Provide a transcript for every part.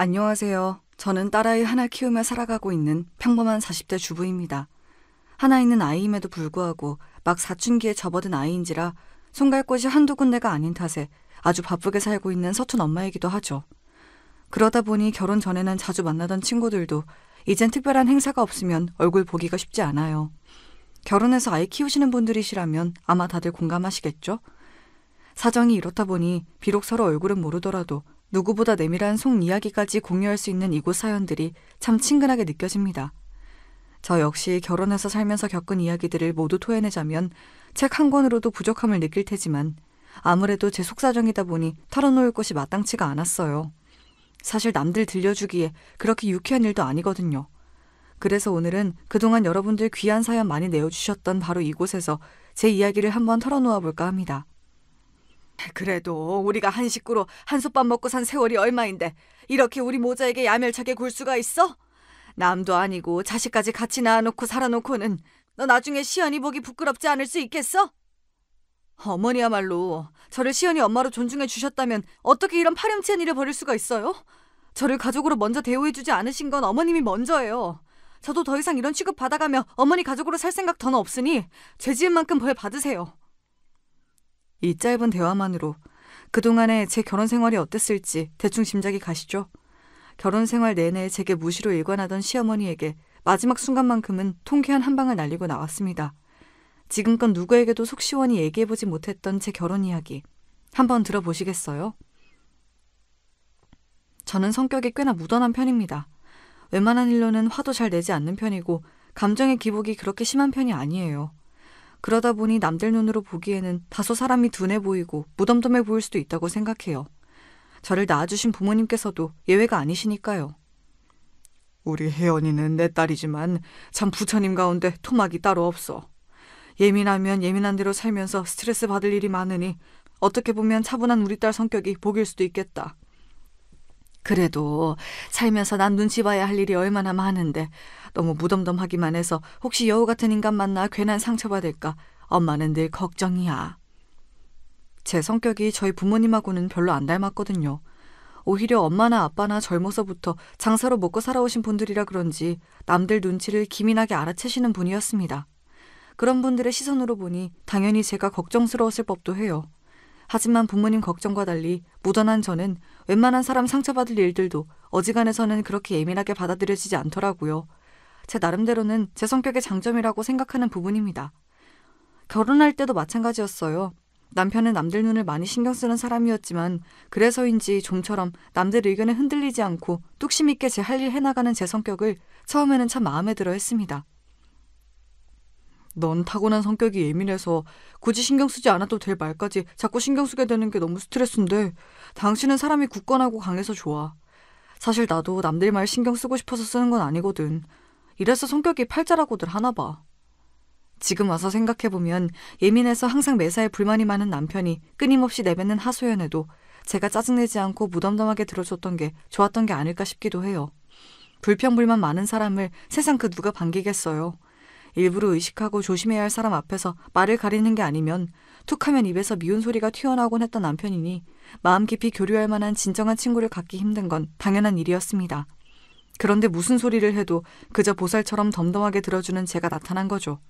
안녕하세요. 저는 딸아이 하나 키우며 살아가고 있는 평범한 40대 주부입니다. 하나 있는 아이임에도 불구하고 막 사춘기에 접어든 아이인지라 손 갈 곳이 한두 군데가 아닌 탓에 아주 바쁘게 살고 있는 서툰 엄마이기도 하죠. 그러다 보니 결혼 전에는 자주 만나던 친구들도 이젠 특별한 행사가 없으면 얼굴 보기가 쉽지 않아요. 결혼해서 아이 키우시는 분들이시라면 아마 다들 공감하시겠죠? 사정이 이렇다 보니 비록 서로 얼굴은 모르더라도 누구보다 내밀한 속 이야기까지 공유할 수 있는 이곳 사연들이 참 친근하게 느껴집니다. 저 역시 결혼해서 살면서 겪은 이야기들을 모두 토해내자면 책 한 권으로도 부족함을 느낄 테지만 아무래도 제 속사정이다 보니 털어놓을 곳이 마땅치가 않았어요. 사실 남들 들려주기에 그렇게 유쾌한 일도 아니거든요. 그래서 오늘은 그동안 여러분들 귀한 사연 많이 내어주셨던 바로 이곳에서 제 이야기를 한번 털어놓아 볼까 합니다. 그래도 우리가 한 식구로 한솥밥 먹고 산 세월이 얼마인데 이렇게 우리 모자에게 야멸차게 굴 수가 있어? 남도 아니고 자식까지 같이 낳아놓고 살아놓고는 너 나중에 시연이 보기 부끄럽지 않을 수 있겠어? 어머니야말로 저를 시연이 엄마로 존중해 주셨다면 어떻게 이런 파렴치한 일을 벌일 수가 있어요? 저를 가족으로 먼저 대우해주지 않으신 건 어머님이 먼저예요. 저도 더 이상 이런 취급 받아가며 어머니 가족으로 살 생각 더는 없으니 죄 지은 만큼 벌 받으세요. 이 짧은 대화만으로 그동안의 제 결혼 생활이 어땠을지 대충 짐작이 가시죠? 결혼 생활 내내 제게 무시로 일관하던 시어머니에게 마지막 순간만큼은 통쾌한 한 방을 날리고 나왔습니다. 지금껏 누구에게도 속 시원히 얘기해보지 못했던 제 결혼 이야기 한번 들어보시겠어요? 저는 성격이 꽤나 무던한 편입니다. 웬만한 일로는 화도 잘 내지 않는 편이고 감정의 기복이 그렇게 심한 편이 아니에요. 그러다 보니 남들 눈으로 보기에는 다소 사람이 둔해 보이고 무덤덤해 보일 수도 있다고 생각해요. 저를 낳아주신 부모님께서도 예외가 아니시니까요. 우리 혜연이는 내 딸이지만 참 부처님 가운데 토막이 따로 없어. 예민하면 예민한 대로 살면서 스트레스 받을 일이 많으니 어떻게 보면 차분한 우리 딸 성격이 복일 수도 있겠다. 그래도 살면서 난 눈치 봐야 할 일이 얼마나 많은데 너무 무덤덤하기만 해서 혹시 여우 같은 인간 만나 괜한 상처받을까 엄마는 늘 걱정이야. 제 성격이 저희 부모님하고는 별로 안 닮았거든요. 오히려 엄마나 아빠나 젊어서부터 장사로 먹고 살아오신 분들이라 그런지 남들 눈치를 기민하게 알아채시는 분이었습니다. 그런 분들의 시선으로 보니 당연히 제가 걱정스러웠을 법도 해요. 하지만 부모님 걱정과 달리 무던한 저는 웬만한 사람 상처받을 일들도 어지간해서는 그렇게 예민하게 받아들여지지 않더라고요. 제 나름대로는 제 성격의 장점이라고 생각하는 부분입니다. 결혼할 때도 마찬가지였어요. 남편은 남들 눈을 많이 신경 쓰는 사람이었지만 그래서인지 좀처럼 남들 의견에 흔들리지 않고 뚝심 있게 제 할 일 해나가는 제 성격을 처음에는 참 마음에 들어 했습니다. 넌 타고난 성격이 예민해서 굳이 신경 쓰지 않아도 될 말까지 자꾸 신경 쓰게 되는 게 너무 스트레스인데 당신은 사람이 굳건하고 강해서 좋아. 사실 나도 남들 말 신경 쓰고 싶어서 쓰는 건 아니거든. 이래서 성격이 팔자라고들 하나 봐. 지금 와서 생각해보면 예민해서 항상 매사에 불만이 많은 남편이 끊임없이 내뱉는 하소연에도 제가 짜증내지 않고 무덤덤하게 들어줬던 게 좋았던 게 아닐까 싶기도 해요. 불평불만 많은 사람을 세상 그 누가 반기겠어요. 일부러 의식하고 조심해야 할 사람 앞에서 말을 가리는 게 아니면 툭하면 입에서 미운 소리가 튀어나오곤 했던 남편이니 마음 깊이 교류할 만한 진정한 친구를 갖기 힘든 건 당연한 일이었습니다. 그런데 무슨 소리를 해도 그저 보살처럼 덤덤하게 들어주는 제가 나타난 거죠.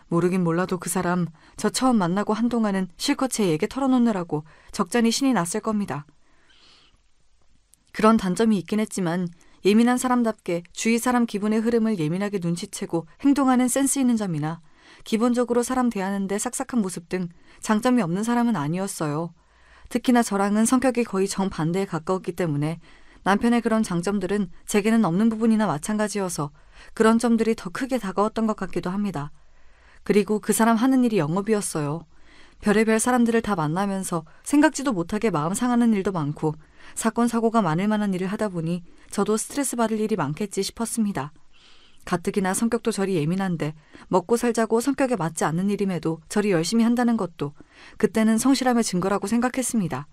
모르긴 몰라도 그 사람 저 처음 만나고 한동안은 실컷 제 얘기 털어놓느라고 적잖이 신이 났을 겁니다. 그런 단점이 있긴 했지만 예민한 사람답게 주위 사람 기분의 흐름을 예민하게 눈치채고 행동하는 센스 있는 점이나 기본적으로 사람 대하는데 싹싹한 모습 등 장점이 없는 사람은 아니었어요. 특히나 저랑은 성격이 거의 정반대에 가까웠기 때문에 남편의 그런 장점들은 제게는 없는 부분이나 마찬가지여서 그런 점들이 더 크게 다가왔던 것 같기도 합니다. 그리고 그 사람 하는 일이 영업이었어요. 별의별 사람들을 다 만나면서 생각지도 못하게 마음 상하는 일도 많고 사건 사고가 많을 만한 일을 하다 보니 저도 스트레스 받을 일이 많겠지 싶었습니다. 가뜩이나 성격도 저리 예민한데 먹고 살자고 성격에 맞지 않는 일임에도 저리 열심히 한다는 것도 그때는 성실함의 증거라고 생각했습니다.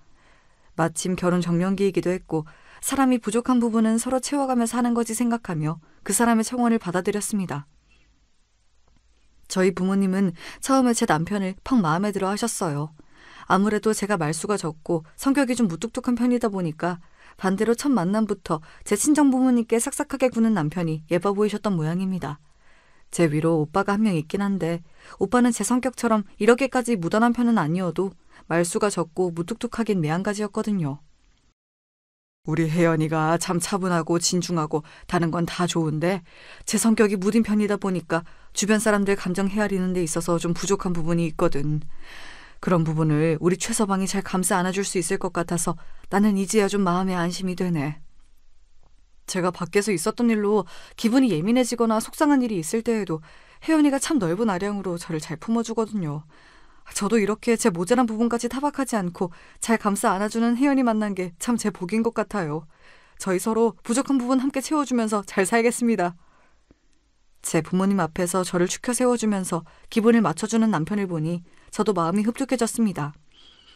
마침 결혼 정년기이기도 했고 사람이 부족한 부분은 서로 채워가면서 하는 거지 생각하며 그 사람의 청원을 받아들였습니다. 저희 부모님은 처음에 제 남편을 퍽 마음에 들어 하셨어요. 아무래도 제가 말수가 적고 성격이 좀 무뚝뚝한 편이다 보니까 반대로 첫 만남부터 제 친정 부모님께 싹싹하게 구는 남편이 예뻐 보이셨던 모양입니다. 제 위로 오빠가 한 명 있긴 한데 오빠는 제 성격처럼 이렇게까지 무던한 편은 아니어도 말수가 적고 무뚝뚝하긴 매한가지였거든요. 우리 혜연이가 참 차분하고 진중하고 다른 건 다 좋은데 제 성격이 무딘 편이다 보니까 주변 사람들 감정 헤아리는 데 있어서 좀 부족한 부분이 있거든. 그런 부분을 우리 최서방이 잘 감싸 안아줄 수 있을 것 같아서 나는 이제야 좀 마음에 안심이 되네. 제가 밖에서 있었던 일로 기분이 예민해지거나 속상한 일이 있을 때에도 혜연이가 참 넓은 아량으로 저를 잘 품어주거든요. 저도 이렇게 제 모자란 부분까지 타박하지 않고 잘 감싸 안아주는 혜연이 만난 게 참 제 복인 것 같아요. 저희 서로 부족한 부분 함께 채워주면서 잘 살겠습니다. 제 부모님 앞에서 저를 추켜 세워주면서 기분을 맞춰주는 남편을 보니 저도 마음이 흡족해졌습니다.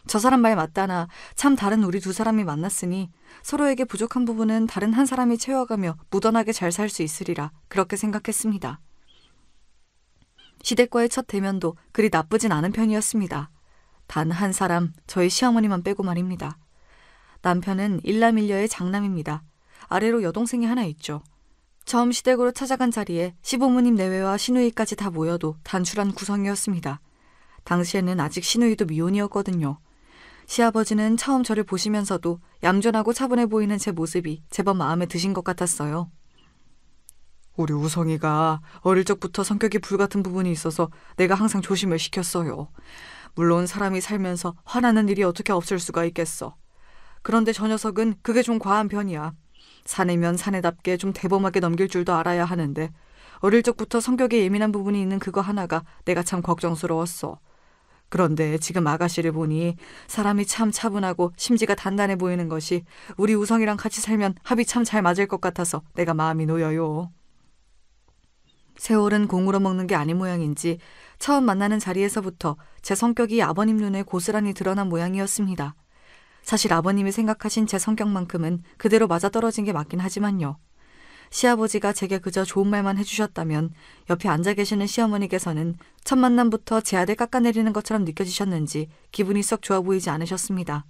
저 사람 말 맞다나 참 다른 우리 두 사람이 만났으니 서로에게 부족한 부분은 다른 한 사람이 채워가며 무던하게 잘 살 수 있으리라 그렇게 생각했습니다. 시댁과의 첫 대면도 그리 나쁘진 않은 편이었습니다. 단 한 사람, 저희 시어머니만 빼고 말입니다. 남편은 일남일녀의 장남입니다. 아래로 여동생이 하나 있죠. 처음 시댁으로 찾아간 자리에 시부모님 내외와 시누이까지 다 모여도 단출한 구성이었습니다. 당시에는 아직 시누이도 미혼이었거든요. 시아버지는 처음 저를 보시면서도 얌전하고 차분해 보이는 제 모습이 제법 마음에 드신 것 같았어요. 우리 우성이가 어릴 적부터 성격이 불같은 부분이 있어서 내가 항상 조심을 시켰어요. 물론 사람이 살면서 화나는 일이 어떻게 없을 수가 있겠어. 그런데 저 녀석은 그게 좀 과한 편이야. 사내면 사내답게 좀 대범하게 넘길 줄도 알아야 하는데 어릴 적부터 성격에 예민한 부분이 있는 그거 하나가 내가 참 걱정스러웠어. 그런데 지금 아가씨를 보니 사람이 참 차분하고 심지가 단단해 보이는 것이 우리 우성이랑 같이 살면 합이 참 잘 맞을 것 같아서 내가 마음이 놓여요. 세월은 공으로 먹는 게 아닌 모양인지 처음 만나는 자리에서부터 제 성격이 아버님 눈에 고스란히 드러난 모양이었습니다. 사실 아버님이 생각하신 제 성격만큼은 그대로 맞아떨어진 게 맞긴 하지만요. 시아버지가 제게 그저 좋은 말만 해주셨다면 옆에 앉아 계시는 시어머니께서는 첫 만남부터 제 아들 깎아내리는 것처럼 느껴지셨는지 기분이 썩 좋아 보이지 않으셨습니다.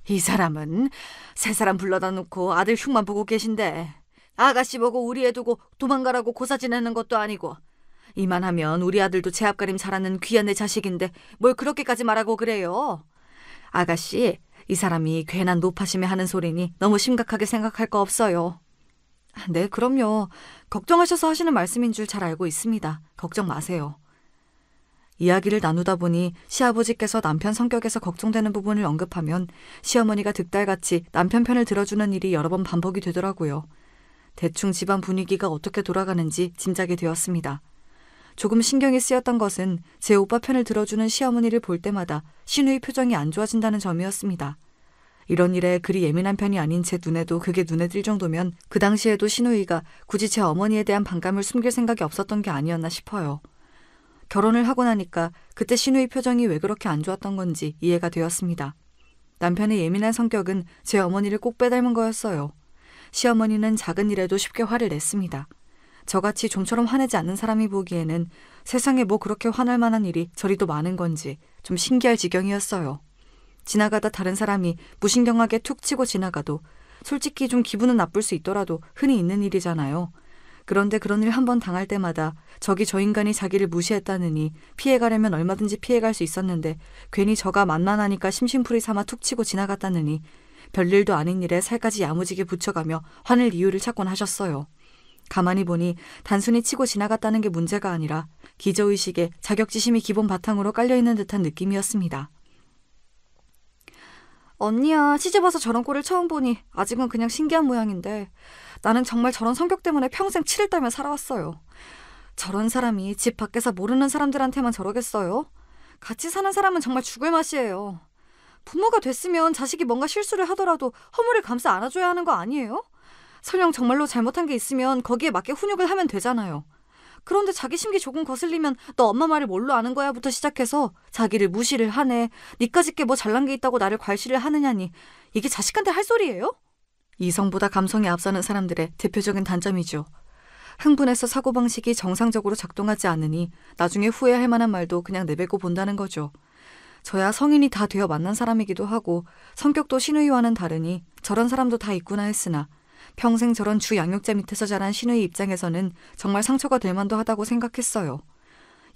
이 사람은 세 사람 불러다 놓고 아들 흉만 보고 계신데 아가씨 보고 우리 애 두고 도망가라고 고사 지내는 것도 아니고 이만하면 우리 아들도 제 앞가림 잘하는 귀한 내 자식인데 뭘 그렇게까지 말하고 그래요. 아가씨, 이 사람이 괜한 노파심에 하는 소리니 너무 심각하게 생각할 거 없어요. 네, 그럼요. 걱정하셔서 하시는 말씀인 줄 잘 알고 있습니다. 걱정 마세요. 이야기를 나누다 보니 시아버지께서 남편 성격에서 걱정되는 부분을 언급하면 시어머니가 득달같이 남편 편을 들어주는 일이 여러 번 반복이 되더라고요. 대충 집안 분위기가 어떻게 돌아가는지 짐작이 되었습니다. 조금 신경이 쓰였던 것은 제 오빠 편을 들어주는 시어머니를 볼 때마다 시누이 표정이 안 좋아진다는 점이었습니다. 이런 일에 그리 예민한 편이 아닌 제 눈에도 그게 눈에 띌 정도면 그 당시에도 시누이가 굳이 제 어머니에 대한 반감을 숨길 생각이 없었던 게 아니었나 싶어요. 결혼을 하고 나니까 그때 시누이 표정이 왜 그렇게 안 좋았던 건지 이해가 되었습니다. 남편의 예민한 성격은 제 어머니를 꼭 빼닮은 거였어요. 시어머니는 작은 일에도 쉽게 화를 냈습니다. 저같이 좀처럼 화내지 않는 사람이 보기에는 세상에 뭐 그렇게 화날 만한 일이 저리도 많은 건지 좀 신기할 지경이었어요. 지나가다 다른 사람이 무신경하게 툭 치고 지나가도 솔직히 좀 기분은 나쁠 수 있더라도 흔히 있는 일이잖아요. 그런데 그런 일 한 번 당할 때마다 저기 저 인간이 자기를 무시했다느니 피해가려면 얼마든지 피해갈 수 있었는데 괜히 저가 만만하니까 심심풀이 삼아 툭 치고 지나갔다느니 별일도 아닌 일에 살까지 야무지게 붙여가며 화낼 이유를 찾곤 하셨어요. 가만히 보니 단순히 치고 지나갔다는 게 문제가 아니라 기저의식에 자격지심이 기본 바탕으로 깔려있는 듯한 느낌이었습니다. 언니야, 시집와서 저런 꼴을 처음 보니 아직은 그냥 신기한 모양인데 나는 정말 저런 성격 때문에 평생 치를 떨며 살아왔어요. 저런 사람이 집 밖에서 모르는 사람들한테만 저러겠어요? 같이 사는 사람은 정말 죽을 맛이에요. 부모가 됐으면 자식이 뭔가 실수를 하더라도 허물을 감싸 안아줘야 하는 거 아니에요? 설령 정말로 잘못한 게 있으면 거기에 맞게 훈육을 하면 되잖아요. 그런데 자기 심기 조금 거슬리면 너 엄마 말을 뭘로 아는 거야 부터 시작해서 자기를 무시를 하네. 니까짓 게 뭐 잘난 게 있다고 나를 괄시를 하느냐니 이게 자식한테 할 소리예요? 이성보다 감성이 앞서는 사람들의 대표적인 단점이죠. 흥분해서 사고방식이 정상적으로 작동하지 않으니 나중에 후회할 만한 말도 그냥 내뱉고 본다는 거죠. 저야 성인이 다 되어 만난 사람이기도 하고 성격도 신우이와는 다르니 저런 사람도 다 있구나 했으나 평생 저런 주 양육자 밑에서 자란 신우이 입장에서는 정말 상처가 될 만도 하다고 생각했어요.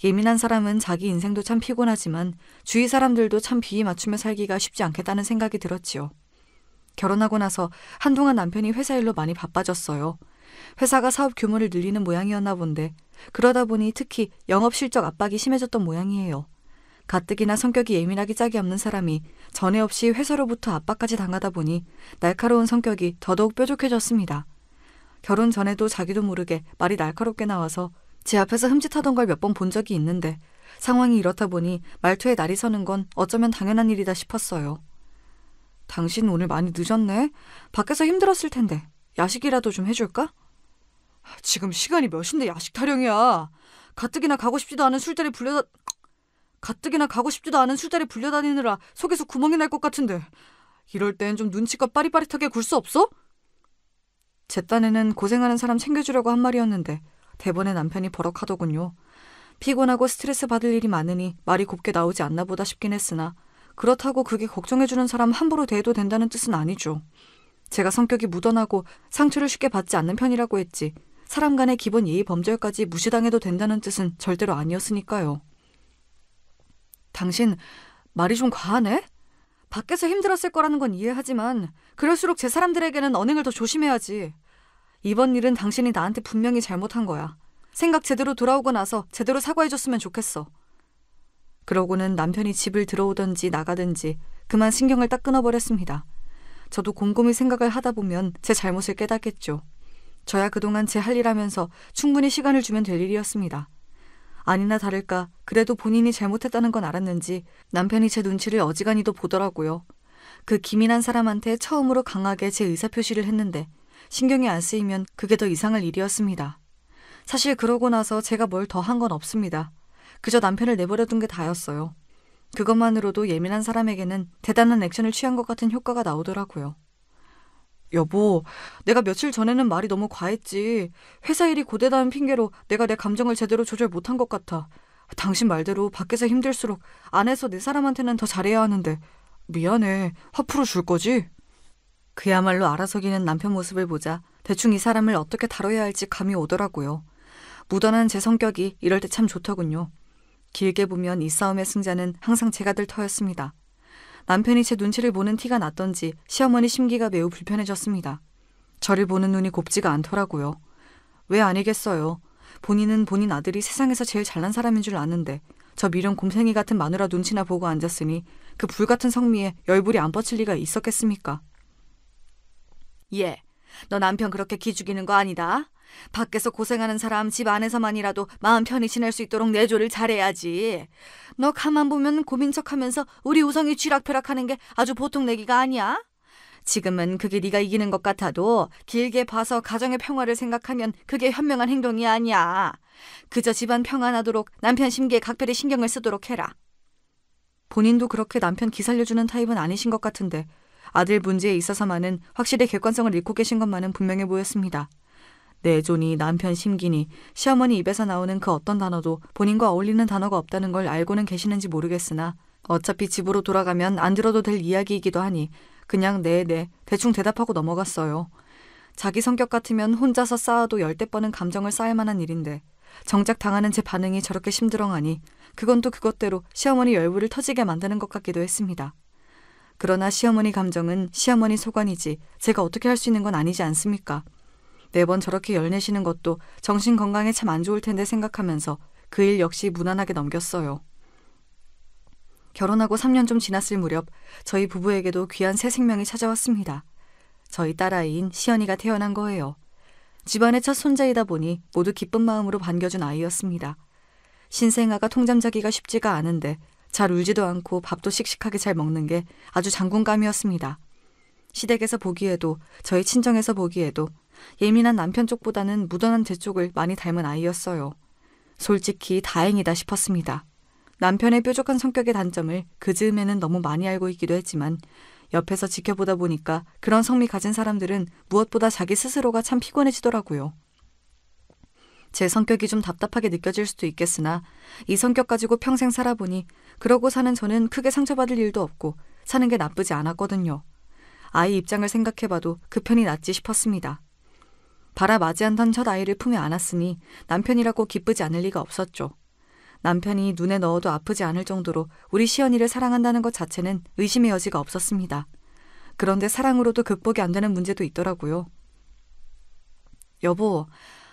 예민한 사람은 자기 인생도 참 피곤하지만 주위 사람들도 참 비위 맞추며 살기가 쉽지 않겠다는 생각이 들었지요. 결혼하고 나서 한동안 남편이 회사 일로 많이 바빠졌어요. 회사가 사업 규모를 늘리는 모양이었나 본데 그러다 보니 특히 영업 실적 압박이 심해졌던 모양이에요. 가뜩이나 성격이 예민하기 짝이 없는 사람이 전에 없이 회사로부터 압박까지 당하다 보니 날카로운 성격이 더더욱 뾰족해졌습니다. 결혼 전에도 자기도 모르게 말이 날카롭게 나와서 제 앞에서 흠칫하던 걸 몇 번 본 적이 있는데 상황이 이렇다 보니 말투에 날이 서는 건 어쩌면 당연한 일이다 싶었어요. 당신 오늘 많이 늦었네? 밖에서 힘들었을 텐데 야식이라도 좀 해줄까? 지금 시간이 몇인데 야식 타령이야. 가뜩이나 가고 싶지도 않은 술자리 불려다니느라 속에서 구멍이 날 것 같은데 이럴 땐 좀 눈치껏 빠릿빠릿하게 굴 수 없어? 제 딴에는 고생하는 사람 챙겨주려고 한 말이었는데 대번에 남편이 버럭하더군요. 피곤하고 스트레스 받을 일이 많으니 말이 곱게 나오지 않나 보다 싶긴 했으나 그렇다고 그게 걱정해주는 사람 함부로 대해도 된다는 뜻은 아니죠. 제가 성격이 무던하고 상처를 쉽게 받지 않는 편이라고 했지 사람 간의 기본 예의 범절까지 무시당해도 된다는 뜻은 절대로 아니었으니까요. 당신 말이 좀 과하네? 밖에서 힘들었을 거라는 건 이해하지만 그럴수록 제 사람들에게는 언행을 더 조심해야지. 이번 일은 당신이 나한테 분명히 잘못한 거야. 생각 제대로 돌아오고 나서 제대로 사과해줬으면 좋겠어. 그러고는 남편이 집을 들어오든지 나가든지 그만 신경을 딱 끊어버렸습니다. 저도 곰곰이 생각을 하다 보면 제 잘못을 깨닫겠죠. 저야 그동안 제 할 일 하면서 충분히 시간을 주면 될 일이었습니다. 아니나 다를까 그래도 본인이 잘못했다는 건 알았는지 남편이 제 눈치를 어지간히도 보더라고요. 그 기민한 사람한테 처음으로 강하게 제 의사표시를 했는데 신경이 안 쓰이면 그게 더 이상할 일이었습니다. 사실 그러고 나서 제가 뭘 더 한 건 없습니다. 그저 남편을 내버려둔 게 다였어요. 그것만으로도 예민한 사람에게는 대단한 액션을 취한 것 같은 효과가 나오더라고요. 여보, 내가 며칠 전에는 말이 너무 과했지. 회사 일이 고되다는 핑계로 내가 내 감정을 제대로 조절 못한 것 같아. 당신 말대로 밖에서 힘들수록 안에서 내 사람한테는 더 잘해야 하는데 미안해. 화 풀어줄 거지? 그야말로 알아서기는 남편 모습을 보자 대충 이 사람을 어떻게 다뤄야 할지 감이 오더라고요. 무던한 제 성격이 이럴 때 참 좋더군요. 길게 보면 이 싸움의 승자는 항상 제가 될 터였습니다. 남편이 제 눈치를 보는 티가 났던지 시어머니 심기가 매우 불편해졌습니다. 저를 보는 눈이 곱지가 않더라고요. 왜 아니겠어요. 본인은 본인 아들이 세상에서 제일 잘난 사람인 줄 아는데 저 미련 곰탱이 같은 마누라 눈치나 보고 앉았으니 그 불같은 성미에 열불이 안 뻗칠 리가 있었겠습니까? 예, 너 남편 그렇게 기죽이는 거 아니다. 밖에서 고생하는 사람 집 안에서만이라도 마음 편히 지낼 수 있도록 내조를 잘해야지. 너 가만 보면 고민 척하면서 우리 우성이 쥐락펴락하는 게 아주 보통 내기가 아니야. 지금은 그게 네가 이기는 것 같아도 길게 봐서 가정의 평화를 생각하면 그게 현명한 행동이 아니야. 그저 집안 평안하도록 남편 심기에 각별히 신경을 쓰도록 해라. 본인도 그렇게 남편 기살려주는 타입은 아니신 것 같은데 아들 문제에 있어서만은 확실히 객관성을 잃고 계신 것만은 분명해 보였습니다. 내조니 남편 심기니 시어머니 입에서 나오는 그 어떤 단어도 본인과 어울리는 단어가 없다는 걸 알고는 계시는지 모르겠으나 어차피 집으로 돌아가면 안 들어도 될 이야기이기도 하니 그냥 네 대충 대답하고 넘어갔어요. 자기 성격 같으면 혼자서 쌓아도 열대 뻔은 감정을 쌓을 만한 일인데 정작 당하는 제 반응이 저렇게 심드렁하니 그건 또 그것대로 시어머니 열불을 터지게 만드는 것 같기도 했습니다. 그러나 시어머니 감정은 시어머니 소관이지 제가 어떻게 할 수 있는 건 아니지 않습니까? 매번 저렇게 열내시는 것도 정신 건강에 참 안 좋을 텐데 생각하면서 그 일 역시 무난하게 넘겼어요. 결혼하고 3년 좀 지났을 무렵 저희 부부에게도 귀한 새 생명이 찾아왔습니다. 저희 딸아이인 시연이가 태어난 거예요. 집안의 첫 손자이다 보니 모두 기쁜 마음으로 반겨준 아이였습니다. 신생아가 통잠 자기가 쉽지가 않은데 잘 울지도 않고 밥도 씩씩하게 잘 먹는 게 아주 장군감이었습니다. 시댁에서 보기에도 저희 친정에서 보기에도 예민한 남편 쪽보다는 무던한 제 쪽을 많이 닮은 아이였어요. 솔직히 다행이다 싶었습니다. 남편의 뾰족한 성격의 단점을 그 즈음에는 너무 많이 알고 있기도 했지만 옆에서 지켜보다 보니까 그런 성미 가진 사람들은 무엇보다 자기 스스로가 참 피곤해지더라고요. 제 성격이 좀 답답하게 느껴질 수도 있겠으나 이 성격 가지고 평생 살아보니 그러고 사는 저는 크게 상처받을 일도 없고 사는 게 나쁘지 않았거든요. 아이 입장을 생각해봐도 그 편이 낫지 싶었습니다. 바라 맞이한던 첫 아이를 품에 안았으니 남편이라고 기쁘지 않을 리가 없었죠. 남편이 눈에 넣어도 아프지 않을 정도로 우리 시연이를 사랑한다는 것 자체는 의심의 여지가 없었습니다. 그런데 사랑으로도 극복이 안 되는 문제도 있더라고요. 여보,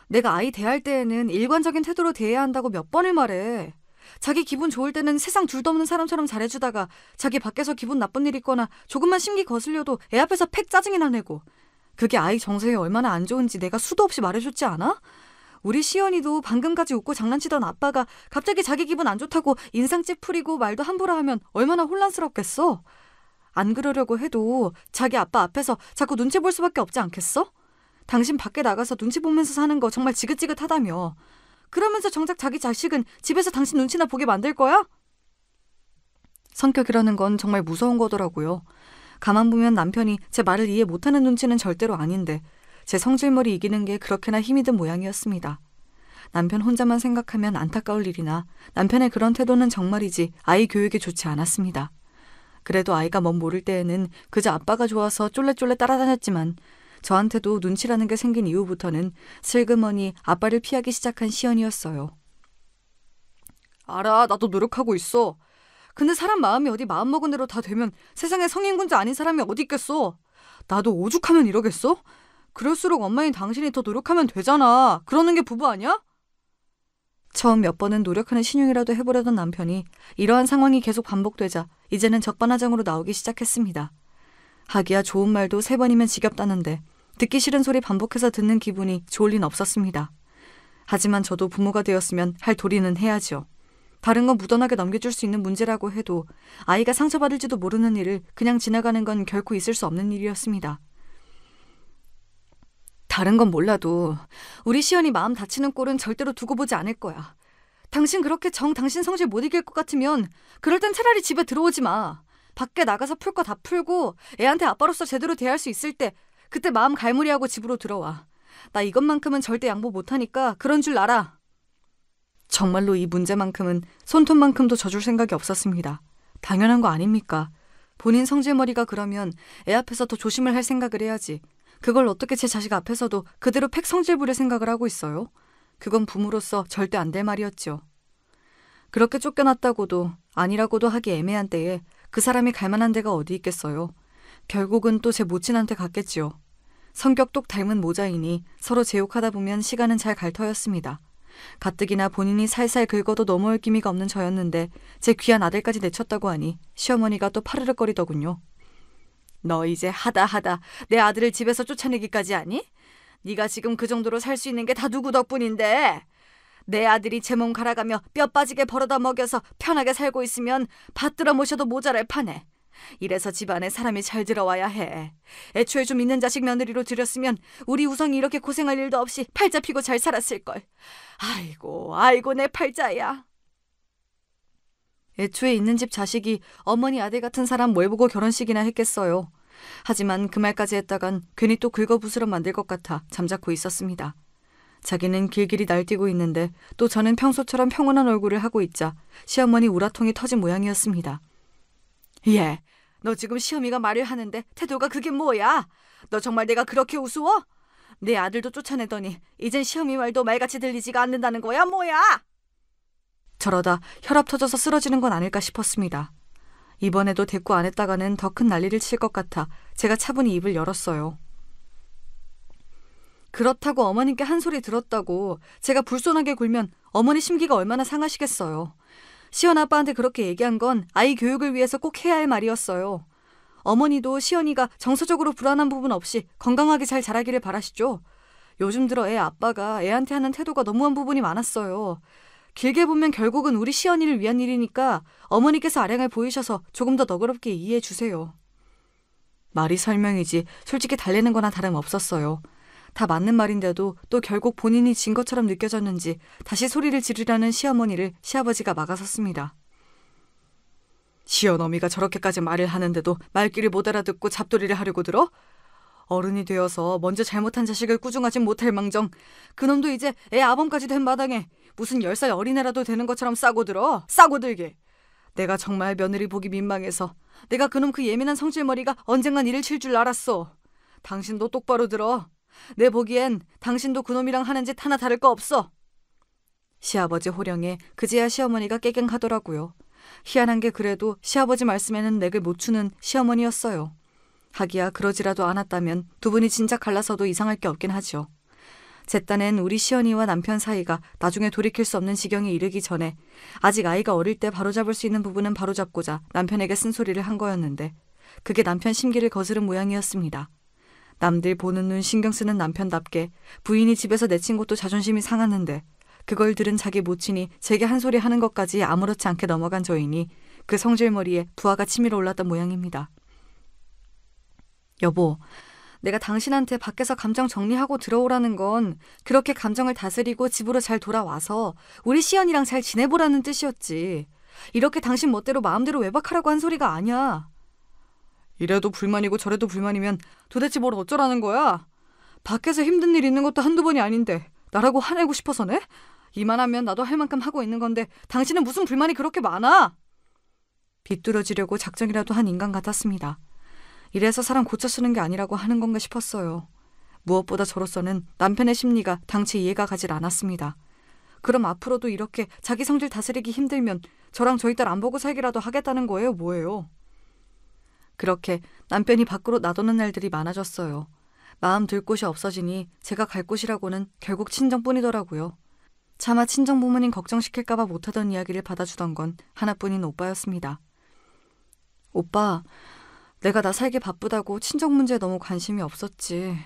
내가 아이 대할 때에는 일관적인 태도로 대해야 한다고 몇 번을 말해. 자기 기분 좋을 때는 세상 둘도 없는 사람처럼 잘해주다가 자기 밖에서 기분 나쁜 일 있거나 조금만 심기 거슬려도 애 앞에서 팩 짜증이나 내고. 그게 아이 정서에 얼마나 안 좋은지 내가 수도 없이 말해줬지 않아? 우리 시연이도 방금까지 웃고 장난치던 아빠가 갑자기 자기 기분 안 좋다고 인상 찌푸리고 말도 함부로 하면 얼마나 혼란스럽겠어? 안 그러려고 해도 자기 아빠 앞에서 자꾸 눈치 볼 수밖에 없지 않겠어? 당신 밖에 나가서 눈치 보면서 사는 거 정말 지긋지긋하다며. 그러면서 정작 자기 자식은 집에서 당신 눈치나 보게 만들 거야? 성격이라는 건 정말 무서운 거더라고요. 가만 보면 남편이 제 말을 이해 못하는 눈치는 절대로 아닌데 제 성질머리 이기는 게 그렇게나 힘이 든 모양이었습니다. 남편 혼자만 생각하면 안타까울 일이나 남편의 그런 태도는 정말이지 아이 교육에 좋지 않았습니다. 그래도 아이가 뭔 모를 때에는 그저 아빠가 좋아서 쫄래쫄래 따라다녔지만 저한테도 눈치라는 게 생긴 이후부터는 슬그머니 아빠를 피하기 시작한 시연이었어요. 알아, 나도 노력하고 있어. 근데 사람 마음이 어디 마음먹은 대로 다 되면 세상에 성인군자 아닌 사람이 어디 있겠어. 나도 오죽하면 이러겠어? 그럴수록 엄마인 당신이 더 노력하면 되잖아. 그러는 게 부부 아니야? 처음 몇 번은 노력하는 신용이라도 해보려던 남편이 이러한 상황이 계속 반복되자 이제는 적반하장으로 나오기 시작했습니다. 하기야 좋은 말도 3번이면 지겹다는데 듣기 싫은 소리 반복해서 듣는 기분이 좋을 리는 없었습니다. 하지만 저도 부모가 되었으면 할 도리는 해야죠. 다른 건 무던하게 넘겨줄 수 있는 문제라고 해도 아이가 상처받을지도 모르는 일을 그냥 지나가는 건 결코 있을 수 없는 일이었습니다. 다른 건 몰라도 우리 시연이 마음 다치는 꼴은 절대로 두고 보지 않을 거야. 당신 그렇게 당신 성질 못 이길 것 같으면 그럴 땐 차라리 집에 들어오지 마. 밖에 나가서 풀 거 다 풀고 애한테 아빠로서 제대로 대할 수 있을 때 그때 마음 갈무리하고 집으로 들어와. 나 이것만큼은 절대 양보 못하니까 그런 줄 알아. 정말로 이 문제만큼은 손톱만큼도 져줄 생각이 없었습니다. 당연한 거 아닙니까? 본인 성질머리가 그러면 애 앞에서 더 조심을 할 생각을 해야지. 그걸 어떻게 제 자식 앞에서도 그대로 팩 성질 부릴 생각을 하고 있어요? 그건 부모로서 절대 안 될 말이었죠. 그렇게 쫓겨났다고도 아니라고도 하기 애매한 때에 그 사람이 갈 만한 데가 어디 있겠어요. 결국은 또 제 모친한테 갔겠지요. 성격 똑 닮은 모자이니 서로 제욕하다 보면 시간은 잘 갈 터였습니다. 가뜩이나 본인이 살살 긁어도 넘어올 기미가 없는 저였는데 제 귀한 아들까지 내쳤다고 하니 시어머니가 또 파르륵거리더군요. 너 이제 하다 내 아들을 집에서 쫓아내기까지 하니? 네가 지금 그 정도로 살 수 있는 게 다 누구 덕분인데? 내 아들이 제 몸 갈아가며 뼈 빠지게 벌어다 먹여서 편하게 살고 있으면 받들어 모셔도 모자랄 판에. 이래서 집안에 사람이 잘 들어와야 해. 애초에 좀 있는 자식 며느리로 들였으면 우리 우성이 이렇게 고생할 일도 없이 팔자 피고 잘 살았을걸. 아이고 내 팔자야. 애초에 있는 집 자식이 어머니 아들 같은 사람 뭘 보고 결혼식이나 했겠어요. 하지만 그 말까지 했다간 괜히 또 긁어부스럼 만들 것 같아 잠자코 있었습니다. 자기는 길길이 날뛰고 있는데 또 저는 평소처럼 평온한 얼굴을 하고 있자 시어머니 우라통이 터진 모양이었습니다. 예, 너 지금 시어미가 말을 하는데 태도가 그게 뭐야? 너 정말 내가 그렇게 우스워? 내 아들도 쫓아내더니 이젠 시어미 말도 말같이 들리지가 않는다는 거야 뭐야? 저러다 혈압 터져서 쓰러지는 건 아닐까 싶었습니다. 이번에도 대꾸 안 했다가는 더 큰 난리를 칠 것 같아 제가 차분히 입을 열었어요. 그렇다고 어머님께 한 소리 들었다고 제가 불손하게 굴면 어머니 심기가 얼마나 상하시겠어요. 시연 아빠한테 그렇게 얘기한 건 아이 교육을 위해서 꼭 해야 할 말이었어요. 어머니도 시연이가 정서적으로 불안한 부분 없이 건강하게 잘 자라기를 바라시죠. 요즘 들어 애 아빠가 애한테 하는 태도가 너무한 부분이 많았어요. 길게 보면 결국은 우리 시연이를 위한 일이니까 어머니께서 아량을 보이셔서 조금 더 너그럽게 이해해 주세요. 말이 설명이지 솔직히 달래는 거나 다름없었어요. 다 맞는 말인데도 또 결국 본인이 진 것처럼 느껴졌는지 다시 소리를 지르려는 시어머니를 시아버지가 막아섰습니다. 시어머니가 저렇게까지 말을 하는데도 말귀를 못 알아듣고 잡돌이를 하려고 들어? 어른이 되어서 먼저 잘못한 자식을 꾸중하진 못할 망정 그놈도 이제 애 아범까지 된 마당에 무슨 10살 어린애라도 되는 것처럼 싸고들어. 싸고들게. 내가 정말 며느리 보기 민망해서 내가 그놈 그 예민한 성질머리가 언젠간 이를 칠 줄 알았어. 당신도 똑바로 들어. 내 보기엔 당신도 그놈이랑 하는 짓 하나 다를 거 없어. 시아버지 호령에 그제야 시어머니가 깨갱하더라고요. 희한한 게 그래도 시아버지 말씀에는 맥을 못 추는 시어머니였어요. 하기야 그러지라도 않았다면 두 분이 진작 갈라서도 이상할 게 없긴 하죠. 제 딴엔 우리 시연이와 남편 사이가 나중에 돌이킬 수 없는 지경에 이르기 전에 아직 아이가 어릴 때 바로잡을 수 있는 부분은 바로잡고자 남편에게 쓴소리를 한 거였는데 그게 남편 심기를 거스른 모양이었습니다. 남들 보는 눈 신경 쓰는 남편답게 부인이 집에서 내친 것도 자존심이 상하는데 그걸 들은 자기 모친이 제게 한 소리 하는 것까지 아무렇지 않게 넘어간 저이니 그 성질머리에 부하가 치밀어 올랐던 모양입니다. 여보, 내가 당신한테 밖에서 감정 정리하고 들어오라는 건 그렇게 감정을 다스리고 집으로 잘 돌아와서 우리 시연이랑 잘 지내보라는 뜻이었지. 이렇게 당신 멋대로 마음대로 외박하라고 한 소리가 아니야. 이래도 불만이고 저래도 불만이면 도대체 뭘 어쩌라는 거야? 밖에서 힘든 일 있는 것도 한두 번이 아닌데 나라고 화내고 싶어서네? 이만하면 나도 할 만큼 하고 있는 건데 당신은 무슨 불만이 그렇게 많아? 비뚤어지려고 작정이라도 한 인간 같았습니다. 이래서 사람 고쳐 쓰는 게 아니라고 하는 건가 싶었어요. 무엇보다 저로서는 남편의 심리가 당최 이해가 가질 않았습니다. 그럼 앞으로도 이렇게 자기 성질 다스리기 힘들면 저랑 저희 딸 안 보고 살기라도 하겠다는 거예요, 뭐예요? 그렇게 남편이 밖으로 나도는 날들이 많아졌어요. 마음 들 곳이 없어지니 제가 갈 곳이라고는 결국 친정뿐이더라고요. 차마 친정 부모님 걱정시킬까봐 못하던 이야기를 받아주던 건 하나뿐인 오빠였습니다. 오빠, 내가 나 살기 바쁘다고 친정 문제에 너무 관심이 없었지.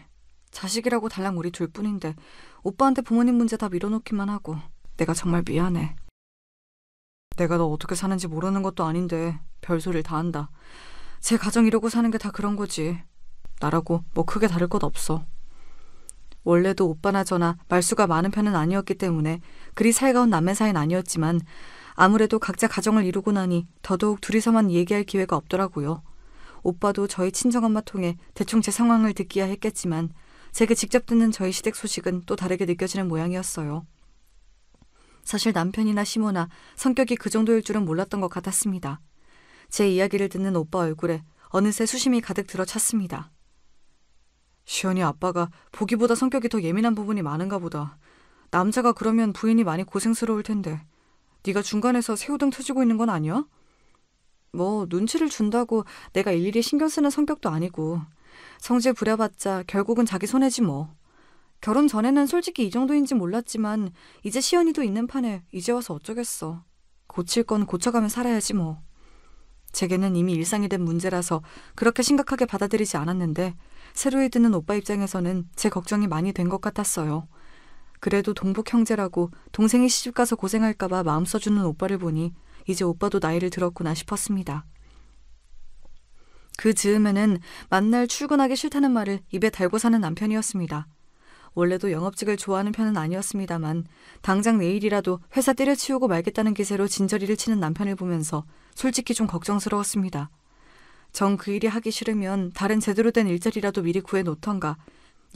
자식이라고 달랑 우리 둘뿐인데 오빠한테 부모님 문제 다 밀어놓기만 하고 내가 정말 미안해. 내가 너 어떻게 사는지 모르는 것도 아닌데 별소리를 다 한다. 제 가정 이러고 사는 게 다 그런 거지. 나라고 뭐 크게 다를 것 없어. 원래도 오빠나 저나 말수가 많은 편은 아니었기 때문에 그리 살가운 남매 사이는 아니었지만 아무래도 각자 가정을 이루고 나니 더더욱 둘이서만 얘기할 기회가 없더라고요. 오빠도 저희 친정엄마 통해 대충 제 상황을 듣기야 했겠지만 제게 직접 듣는 저희 시댁 소식은 또 다르게 느껴지는 모양이었어요. 사실 남편이나 시모나 성격이 그 정도일 줄은 몰랐던 것 같았습니다. 제 이야기를 듣는 오빠 얼굴에 어느새 수심이 가득 들어찼습니다. 시연이 아빠가 보기보다 성격이 더 예민한 부분이 많은가 보다. 남자가 그러면 부인이 많이 고생스러울 텐데 네가 중간에서 새우등 터지고 있는 건 아니야? 뭐 눈치를 준다고 내가 일일이 신경 쓰는 성격도 아니고 성질 부려봤자 결국은 자기 손해지 뭐. 결혼 전에는 솔직히 이 정도인지 몰랐지만 이제 시연이도 있는 판에 이제 와서 어쩌겠어. 고칠 건 고쳐가면 살아야지 뭐. 제게는 이미 일상이 된 문제라서 그렇게 심각하게 받아들이지 않았는데 새로이 듣는 오빠 입장에서는 제 걱정이 많이 된 것 같았어요. 그래도 동북 형제라고 동생이 시집가서 고생할까봐 마음 써주는 오빠를 보니 이제 오빠도 나이를 들었구나 싶었습니다. 그 즈음에는 만날 출근하기 싫다는 말을 입에 달고 사는 남편이었습니다. 원래도 영업직을 좋아하는 편은 아니었습니다만 당장 내일이라도 회사 때려치우고 말겠다는 기세로 진저리를 치는 남편을 보면서 솔직히 좀 걱정스러웠습니다. 정 그 일이 하기 싫으면 다른 제대로 된 일자리라도 미리 구해놓던가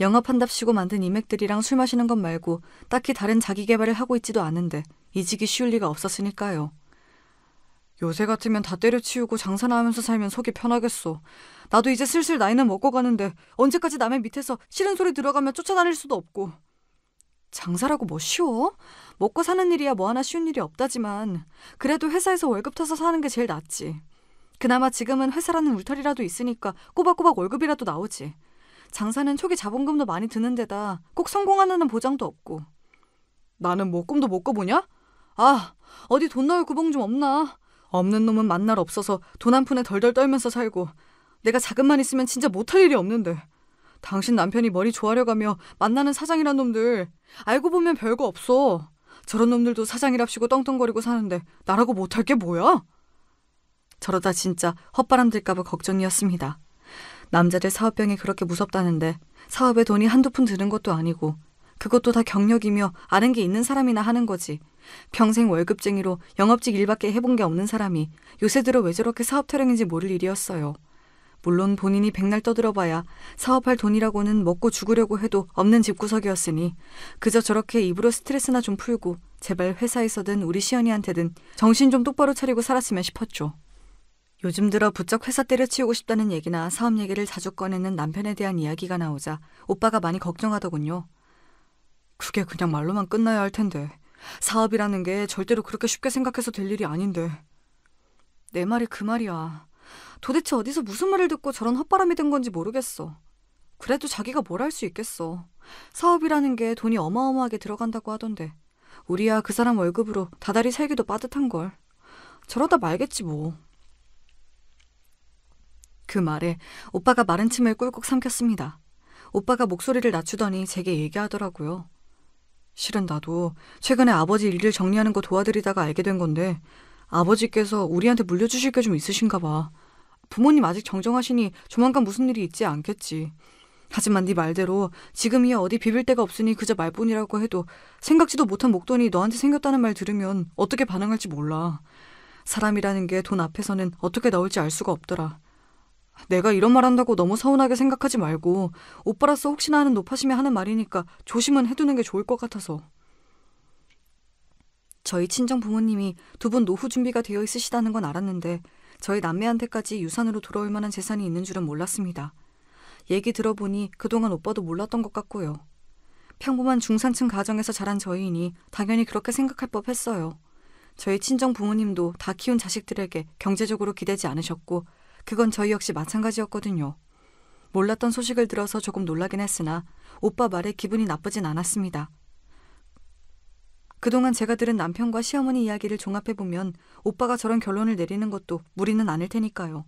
영업한답시고 만든 인맥들이랑 술 마시는 것 말고 딱히 다른 자기 개발을 하고 있지도 않은데 이직이 쉬울 리가 없었으니까요. 요새 같으면 다 때려치우고 장사나 하면서 살면 속이 편하겠어. 나도 이제 슬슬 나이는 먹고 가는데 언제까지 남의 밑에서 싫은 소리 들어가면 쫓아다닐 수도 없고. 장사라고 뭐 쉬워? 먹고 사는 일이야 뭐 하나 쉬운 일이 없다지만 그래도 회사에서 월급 타서 사는 게 제일 낫지. 그나마 지금은 회사라는 울타리라도 있으니까 꼬박꼬박 월급이라도 나오지. 장사는 초기 자본금도 많이 드는 데다 꼭 성공하는 보장도 없고. 나는 뭐 꿈도 못 꿔보냐? 아, 어디 돈 넣을 구멍 좀 없나? 없는 놈은 만날 없어서 돈 한 푼에 덜덜 떨면서 살고 내가 자금만 있으면 진짜 못할 일이 없는데 당신 남편이 머리 조아려가며 만나는 사장이란 놈들 알고 보면 별거 없어. 저런 놈들도 사장이랍시고 떵떵거리고 사는데 나라고 못할 게 뭐야? 저러다 진짜 헛바람 들까봐 걱정이었습니다. 남자들 사업병이 그렇게 무섭다는데 사업에 돈이 한두 푼 드는 것도 아니고 그것도 다 경력이며 아는 게 있는 사람이나 하는 거지. 평생 월급쟁이로 영업직 일밖에 해본 게 없는 사람이 요새 들어 왜 저렇게 사업 타령인지 모를 일이었어요. 물론 본인이 백날 떠들어봐야 사업할 돈이라고는 먹고 죽으려고 해도 없는 집구석이었으니 그저 저렇게 입으로 스트레스나 좀 풀고 제발 회사에서든 우리 시연이한테든 정신 좀 똑바로 차리고 살았으면 싶었죠. 요즘 들어 부쩍 회사 때려치우고 싶다는 얘기나 사업 얘기를 자주 꺼내는 남편에 대한 이야기가 나오자 오빠가 많이 걱정하더군요. 그게 그냥 말로만 끝나야 할 텐데 사업이라는 게 절대로 그렇게 쉽게 생각해서 될 일이 아닌데. 내 말이 그 말이야. 도대체 어디서 무슨 말을 듣고 저런 헛바람이 든 건지 모르겠어. 그래도 자기가 뭘 할 수 있겠어. 사업이라는 게 돈이 어마어마하게 들어간다고 하던데 우리야 그 사람 월급으로 다달이 살기도 빠듯한걸. 저러다 말겠지 뭐. 그 말에 오빠가 마른 침을 꿀꺽 삼켰습니다. 오빠가 목소리를 낮추더니 제게 얘기하더라고요. 실은 나도 최근에 아버지 일을 정리하는 거 도와드리다가 알게 된 건데 아버지께서 우리한테 물려주실 게 좀 있으신가 봐. 부모님 아직 정정하시니 조만간 무슨 일이 있지 않겠지. 하지만 네 말대로 지금이야 어디 비빌 데가 없으니 그저 말뿐이라고 해도 생각지도 못한 목돈이 너한테 생겼다는 말 들으면 어떻게 반응할지 몰라. 사람이라는 게 돈 앞에서는 어떻게 나올지 알 수가 없더라. 내가 이런 말 한다고 너무 서운하게 생각하지 말고 오빠로서 혹시나 하는 노파심에 하는 말이니까 조심은 해두는 게 좋을 것 같아서. 저희 친정 부모님이 두 분 노후 준비가 되어 있으시다는 건 알았는데 저희 남매한테까지 유산으로 돌아올 만한 재산이 있는 줄은 몰랐습니다. 얘기 들어보니 그동안 오빠도 몰랐던 것 같고요. 평범한 중산층 가정에서 자란 저희이니 당연히 그렇게 생각할 법했어요. 저희 친정 부모님도 다 키운 자식들에게 경제적으로 기대지 않으셨고 그건 저희 역시 마찬가지였거든요. 몰랐던 소식을 들어서 조금 놀라긴 했으나 오빠 말에 기분이 나쁘진 않았습니다. 그동안 제가 들은 남편과 시어머니 이야기를 종합해보면 오빠가 저런 결론을 내리는 것도 무리는 않을 테니까요.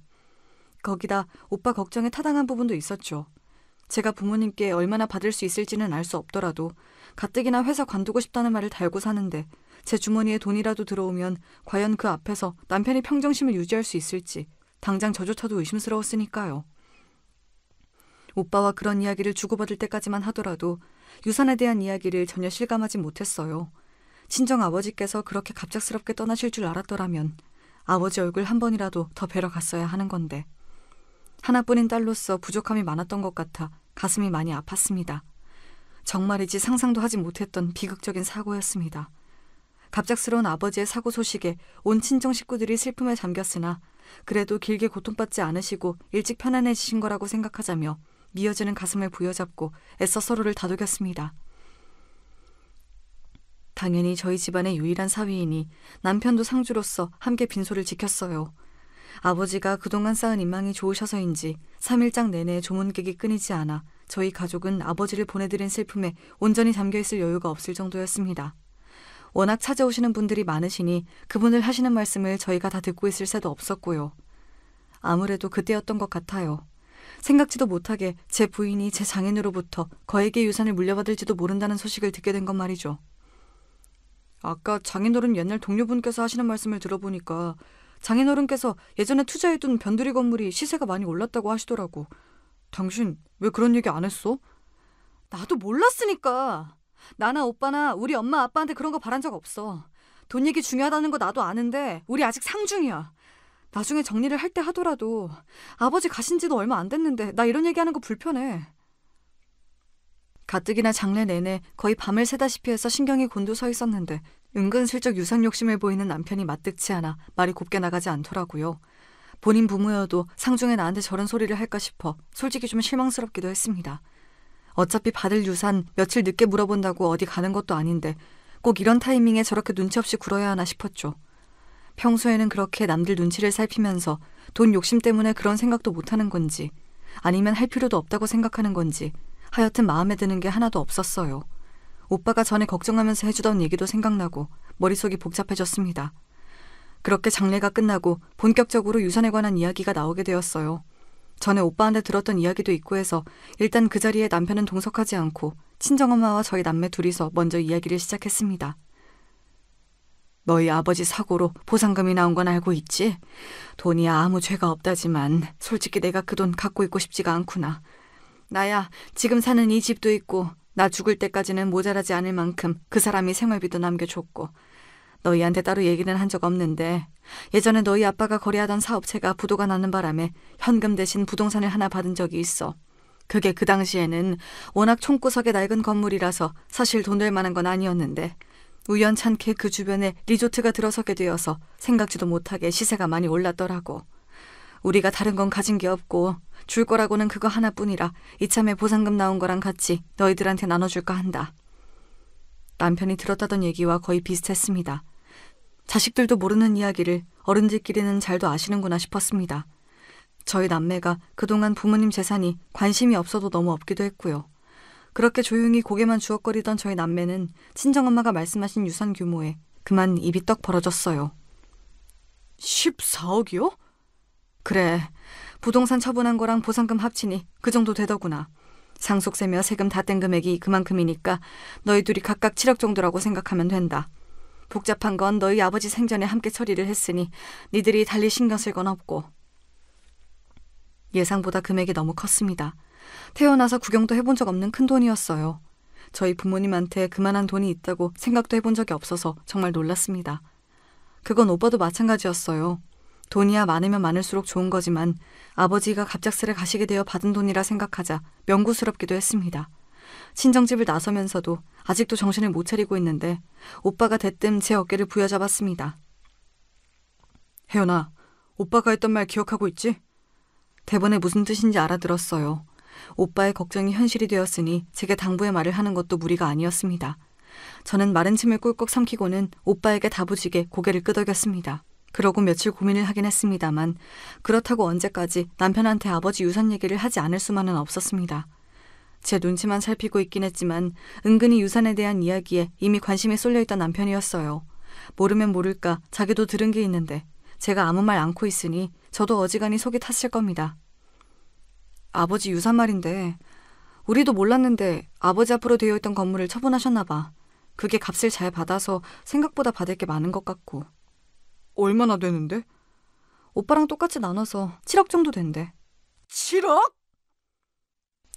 거기다 오빠 걱정에 타당한 부분도 있었죠. 제가 부모님께 얼마나 받을 수 있을지는 알 수 없더라도 가뜩이나 회사 관두고 싶다는 말을 달고 사는데 제 주머니에 돈이라도 들어오면 과연 그 앞에서 남편이 평정심을 유지할 수 있을지 당장 저조차도 의심스러웠으니까요. 오빠와 그런 이야기를 주고받을 때까지만 하더라도 유산에 대한 이야기를 전혀 실감하지 못했어요. 친정 아버지께서 그렇게 갑작스럽게 떠나실 줄 알았더라면 아버지 얼굴 한 번이라도 더 뵈러 갔어야 하는 건데 하나뿐인 딸로서 부족함이 많았던 것 같아 가슴이 많이 아팠습니다. 정말이지 상상도 하지 못했던 비극적인 사고였습니다. 갑작스러운 아버지의 사고 소식에 온 친정 식구들이 슬픔에 잠겼으나 그래도 길게 고통받지 않으시고 일찍 편안해지신 거라고 생각하자며 미어지는 가슴을 부여잡고 애써 서로를 다독였습니다. 당연히 저희 집안의 유일한 사위이니 남편도 상주로서 함께 빈소를 지켰어요. 아버지가 그동안 쌓은 인망이 좋으셔서인지 3일장 내내 조문객이 끊이지 않아 저희 가족은 아버지를 보내드린 슬픔에 온전히 잠겨있을 여유가 없을 정도였습니다. 워낙 찾아오시는 분들이 많으시니 그분들 하시는 말씀을 저희가 다 듣고 있을 새도 없었고요. 아무래도 그때였던 것 같아요. 생각지도 못하게 제 부인이 제 장인으로부터 거액의 유산을 물려받을지도 모른다는 소식을 듣게 된 건 말이죠. 아까 장인어른 옛날 동료분께서 하시는 말씀을 들어보니까 장인어른께서 예전에 투자해둔 변두리 건물이 시세가 많이 올랐다고 하시더라고. 당신 왜 그런 얘기 안 했어? 나도 몰랐으니까. 나나 오빠나 우리 엄마 아빠한테 그런 거 바란 적 없어. 돈 얘기 중요하다는 거 나도 아는데 우리 아직 상중이야. 나중에 정리를 할 때 하더라도 아버지 가신 지도 얼마 안 됐는데 나 이런 얘기하는 거 불편해. 가뜩이나 장래 내내 거의 밤을 새다시피 해서 신경이 곤두서 있었는데 은근슬쩍 유산 욕심을 보이는 남편이 마뜩치 않아 말이 곱게 나가지 않더라고요. 본인 부모여도 상중에 나한테 저런 소리를 할까 싶어 솔직히 좀 실망스럽기도 했습니다. 어차피 받을 유산 며칠 늦게 물어본다고 어디 가는 것도 아닌데 꼭 이런 타이밍에 저렇게 눈치 없이 굴어야 하나 싶었죠. 평소에는 그렇게 남들 눈치를 살피면서 돈 욕심 때문에 그런 생각도 못하는 건지 아니면 할 필요도 없다고 생각하는 건지 하여튼 마음에 드는 게 하나도 없었어요. 오빠가 전에 걱정하면서 해주던 얘기도 생각나고 머릿속이 복잡해졌습니다. 그렇게 장례가 끝나고 본격적으로 유산에 관한 이야기가 나오게 되었어요. 전에 오빠한테 들었던 이야기도 있고 해서 일단 그 자리에 남편은 동석하지 않고 친정엄마와 저희 남매 둘이서 먼저 이야기를 시작했습니다. 너희 아버지 사고로 보상금이 나온 건 알고 있지? 돈이 아무 죄가 없다지만 솔직히 내가 그 돈 갖고 있고 싶지가 않구나. 나야 지금 사는 이 집도 있고 나 죽을 때까지는 모자라지 않을 만큼 그 사람이 생활비도 남겨줬고 너희한테 따로 얘기는 한 적 없는데 예전에 너희 아빠가 거래하던 사업체가 부도가 나는 바람에 현금 대신 부동산을 하나 받은 적이 있어. 그게 그 당시에는 워낙 총구석의 낡은 건물이라서 사실 돈 될 만한 건 아니었는데 우연찮게 그 주변에 리조트가 들어서게 되어서 생각지도 못하게 시세가 많이 올랐더라고. 우리가 다른 건 가진 게 없고 줄 거라고는 그거 하나뿐이라 이참에 보상금 나온 거랑 같이 너희들한테 나눠줄까 한다. 남편이 들었다던 얘기와 거의 비슷했습니다. 자식들도 모르는 이야기를 어른들끼리는 잘도 아시는구나 싶었습니다. 저희 남매가 그동안 부모님 재산이 관심이 없어도 너무 없기도 했고요. 그렇게 조용히 고개만 주걱거리던 저희 남매는 친정엄마가 말씀하신 유산 규모에 그만 입이 떡 벌어졌어요. 14억이요? 그래, 부동산 처분한 거랑 보상금 합치니 그 정도 되더구나. 상속세며 세금 다 뗀 금액이 그만큼이니까 너희 둘이 각각 7억 정도라고 생각하면 된다. 복잡한 건 너희 아버지 생전에 함께 처리를 했으니 니들이 달리 신경 쓸 건 없고. 예상보다 금액이 너무 컸습니다. 태어나서 구경도 해본 적 없는 큰 돈이었어요. 저희 부모님한테 그만한 돈이 있다고 생각도 해본 적이 없어서 정말 놀랐습니다. 그건 오빠도 마찬가지였어요. 돈이야 많으면 많을수록 좋은 거지만 아버지가 갑작스레 가시게 되어 받은 돈이라 생각하자 명구스럽기도 했습니다. 친정집을 나서면서도 아직도 정신을 못 차리고 있는데 오빠가 대뜸 제 어깨를 부여잡았습니다. 혜연아, 오빠가 했던 말 기억하고 있지? 대본에 무슨 뜻인지 알아들었어요. 오빠의 걱정이 현실이 되었으니 제게 당부의 말을 하는 것도 무리가 아니었습니다. 저는 마른 침을 꿀꺽 삼키고는 오빠에게 다부지게 고개를 끄덕였습니다. 그러고 며칠 고민을 하긴 했습니다만 그렇다고 언제까지 남편한테 아버지 유산 얘기를 하지 않을 수만은 없었습니다. 제 눈치만 살피고 있긴 했지만 은근히 유산에 대한 이야기에 이미 관심이 쏠려있던 남편이었어요. 모르면 모를까 자기도 들은 게 있는데 제가 아무 말 않고 있으니 저도 어지간히 속이 탔을 겁니다. 아버지 유산 말인데 우리도 몰랐는데 아버지 앞으로 되어있던 건물을 처분하셨나 봐. 그게 값을 잘 받아서 생각보다 받을 게 많은 것 같고. 얼마나 되는데? 오빠랑 똑같이 나눠서 7억 정도 된대. 7억?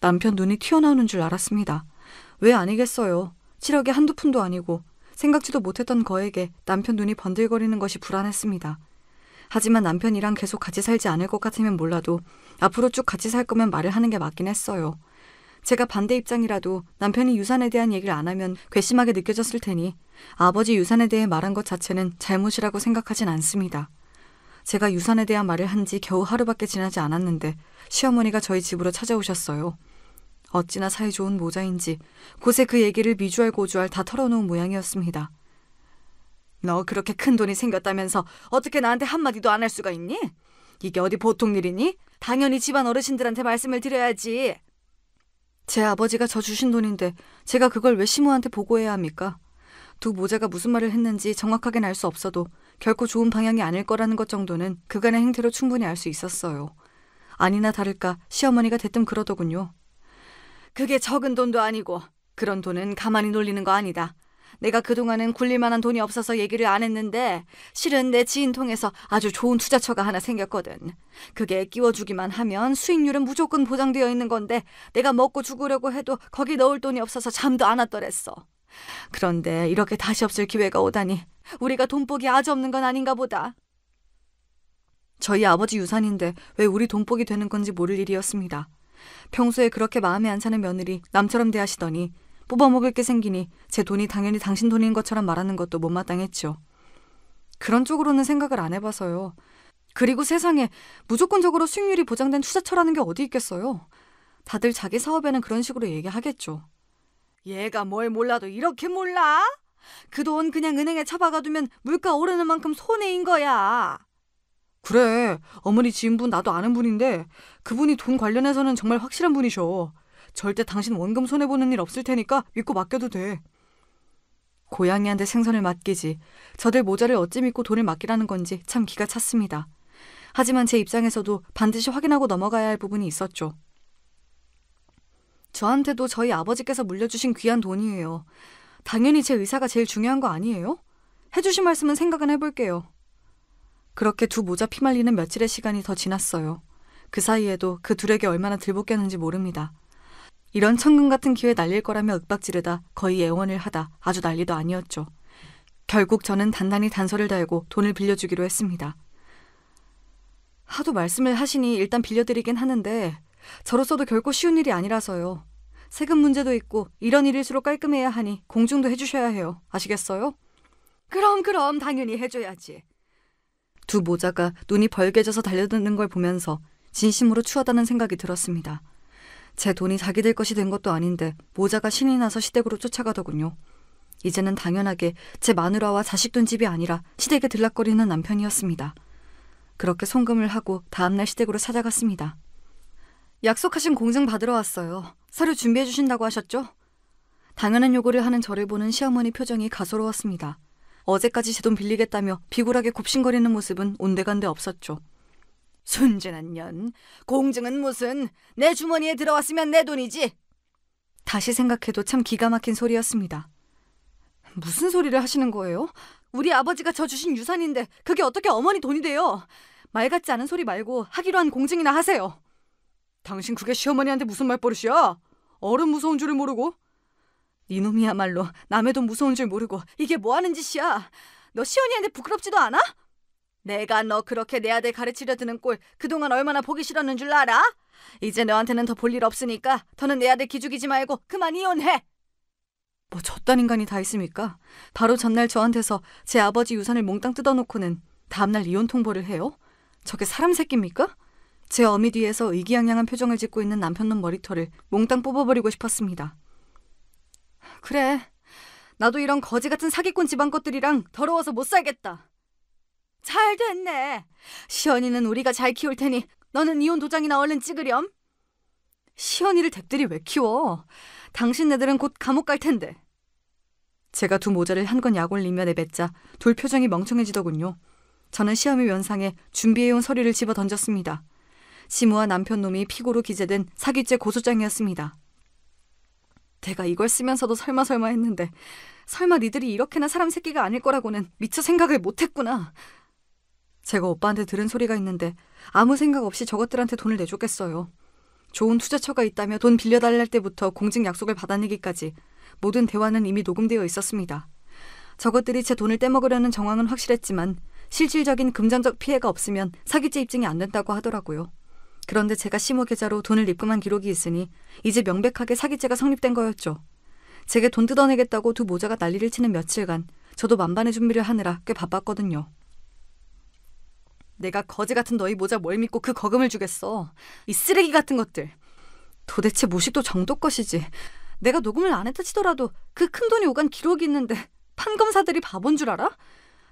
남편 눈이 튀어나오는 줄 알았습니다. 왜 아니겠어요. 7억이 한두 푼도 아니고 생각지도 못했던 거에게 남편 눈이 번들거리는 것이 불안했습니다. 하지만 남편이랑 계속 같이 살지 않을 것 같으면 몰라도 앞으로 쭉 같이 살 거면 말을 하는 게 맞긴 했어요. 제가 반대 입장이라도 남편이 유산에 대한 얘기를 안 하면 괘씸하게 느껴졌을 테니 아버지 유산에 대해 말한 것 자체는 잘못이라고 생각하진 않습니다. 제가 유산에 대한 말을 한 지 겨우 하루밖에 지나지 않았는데 시어머니가 저희 집으로 찾아오셨어요. 어찌나 사이 좋은 모자인지 곳에 그 얘기를 미주알고주알 다 털어놓은 모양이었습니다. 너 그렇게 큰 돈이 생겼다면서 어떻게 나한테 한마디도 안 할 수가 있니? 이게 어디 보통 일이니? 당연히 집안 어르신들한테 말씀을 드려야지. 제 아버지가 저 주신 돈인데 제가 그걸 왜 시모한테 보고해야 합니까? 두 모자가 무슨 말을 했는지 정확하게는 알 수 없어도 결코 좋은 방향이 아닐 거라는 것 정도는 그간의 행태로 충분히 알 수 있었어요. 아니나 다를까 시어머니가 대뜸 그러더군요. 그게 적은 돈도 아니고 그런 돈은 가만히 놀리는 거 아니다. 내가 그동안은 굴릴 만한 돈이 없어서 얘기를 안 했는데 실은 내 지인 통해서 아주 좋은 투자처가 하나 생겼거든. 그게 끼워주기만 하면 수익률은 무조건 보장되어 있는 건데 내가 먹고 죽으려고 해도 거기 넣을 돈이 없어서 잠도 안 왔더랬어. 그런데 이렇게 다시 없을 기회가 오다니 우리가 돈복이 아주 없는 건 아닌가 보다. 저희 아버지 유산인데 왜 우리 돈복이 되는 건지 모를 일이었습니다. 평소에 그렇게 마음에 안 차는 며느리 남처럼 대하시더니 뽑아먹을 게 생기니 제 돈이 당연히 당신 돈인 것처럼 말하는 것도 못마땅했죠. 그런 쪽으로는 생각을 안 해봐서요. 그리고 세상에 무조건적으로 수익률이 보장된 투자처라는 게 어디 있겠어요. 다들 자기 사업에는 그런 식으로 얘기하겠죠. 얘가 뭘 몰라도 이렇게 몰라? 그 돈 그냥 은행에 처박아두면 물가 오르는 만큼 손해인 거야. 그래, 어머니 지인분 나도 아는 분인데 그분이 돈 관련해서는 정말 확실한 분이셔. 절대 당신 원금 손해보는 일 없을 테니까 믿고 맡겨도 돼. 고양이한테 생선을 맡기지 저들 모자를 어찌 믿고 돈을 맡기라는 건지 참 기가 찼습니다. 하지만 제 입장에서도 반드시 확인하고 넘어가야 할 부분이 있었죠. 저한테도 저희 아버지께서 물려주신 귀한 돈이에요. 당연히 제 의사가 제일 중요한 거 아니에요? 해주신 말씀은 생각은 해볼게요. 그렇게 두 모자 피말리는 며칠의 시간이 더 지났어요. 그 사이에도 그 둘에게 얼마나 들볶였는지 모릅니다. 이런 천금 같은 기회 날릴 거라며 윽박지르다 거의 애원을 하다 아주 난리도 아니었죠. 결국 저는 단단히 단서를 달고 돈을 빌려주기로 했습니다. 하도 말씀을 하시니 일단 빌려드리긴 하는데 저로서도 결코 쉬운 일이 아니라서요. 세금 문제도 있고 이런 일일수록 깔끔해야 하니 공증도 해주셔야 해요. 아시겠어요? 그럼 당연히 해줘야지. 두 모자가 눈이 벌개져서 달려드는 걸 보면서 진심으로 추하다는 생각이 들었습니다. 제 돈이 자기들 것이 된 것도 아닌데 모자가 신이 나서 시댁으로 쫓아가더군요. 이제는 당연하게 제 마누라와 자식돈 집이 아니라 시댁에 들락거리는 남편이었습니다. 그렇게 송금을 하고 다음날 시댁으로 찾아갔습니다. 약속하신 공증 받으러 왔어요. 서류 준비해 주신다고 하셨죠? 당연한 요구를 하는 저를 보는 시어머니 표정이 가소로웠습니다. 어제까지 제 돈 빌리겠다며 비굴하게 굽신거리는 모습은 온데간데 없었죠. 순진한 년, 공증은 무슨, 내 주머니에 들어왔으면 내 돈이지. 다시 생각해도 참 기가 막힌 소리였습니다. 무슨 소리를 하시는 거예요? 우리 아버지가 저 주신 유산인데 그게 어떻게 어머니 돈이 돼요? 말 같지 않은 소리 말고 하기로 한 공증이나 하세요. 당신 그게 시어머니한테 무슨 말버릇이야? 어른 무서운 줄을 모르고? 이놈이야말로 남의 돈 무서운 줄 모르고 이게 뭐하는 짓이야? 너 시어머니한테 부끄럽지도 않아? 내가 너 그렇게 내 아들 가르치려 드는 꼴 그동안 얼마나 보기 싫었는 줄 알아? 이제 너한테는 더 볼 일 없으니까 더는 내 아들 기죽이지 말고 그만 이혼해. 뭐 저딴 인간이 다 있습니까? 바로 전날 저한테서 제 아버지 유산을 몽땅 뜯어놓고는 다음날 이혼 통보를 해요? 저게 사람 새끼입니까? 제 어미 뒤에서 의기양양한 표정을 짓고 있는 남편놈 머리털을 몽땅 뽑아버리고 싶었습니다. 그래, 나도 이런 거지 같은 사기꾼 집안 것들이랑 더러워서 못 살겠다. 잘 됐네. 시연이는 우리가 잘 키울 테니 너는 이혼 도장이나 얼른 찍으렴. 시연이를 댁들이 왜 키워? 당신네들은 곧 감옥 갈 텐데. 제가 두 모자를 한 건 약 올리며 내뱉자 둘 표정이 멍청해지더군요. 저는 시어미 면상에 준비해온 서류를 집어 던졌습니다. 시무와 남편놈이 피고로 기재된 사기죄 고소장이었습니다. 내가 이걸 쓰면서도 설마 했는데 설마 니들이 이렇게나 사람 새끼가 아닐 거라고는 미처 생각을 못했구나. 제가 오빠한테 들은 소리가 있는데 아무 생각 없이 저것들한테 돈을 내줬겠어요. 좋은 투자처가 있다며 돈 빌려달랄 때부터 공증 약속을 받아내기까지 모든 대화는 이미 녹음되어 있었습니다. 저것들이 제 돈을 떼먹으려는 정황은 확실했지만 실질적인 금전적 피해가 없으면 사기죄 입증이 안 된다고 하더라고요. 그런데 제가 시모 계좌로 돈을 입금한 기록이 있으니 이제 명백하게 사기죄가 성립된 거였죠. 제게 돈 뜯어내겠다고 두 모자가 난리를 치는 며칠간 저도 만반의 준비를 하느라 꽤 바빴거든요. 내가 거지 같은 너희 모자 뭘 믿고 그 거금을 주겠어. 이 쓰레기 같은 것들. 도대체 무식도 정도 것이지. 내가 녹음을 안 했다 치더라도 그 큰돈이 오간 기록이 있는데 판검사들이 바본 줄 알아?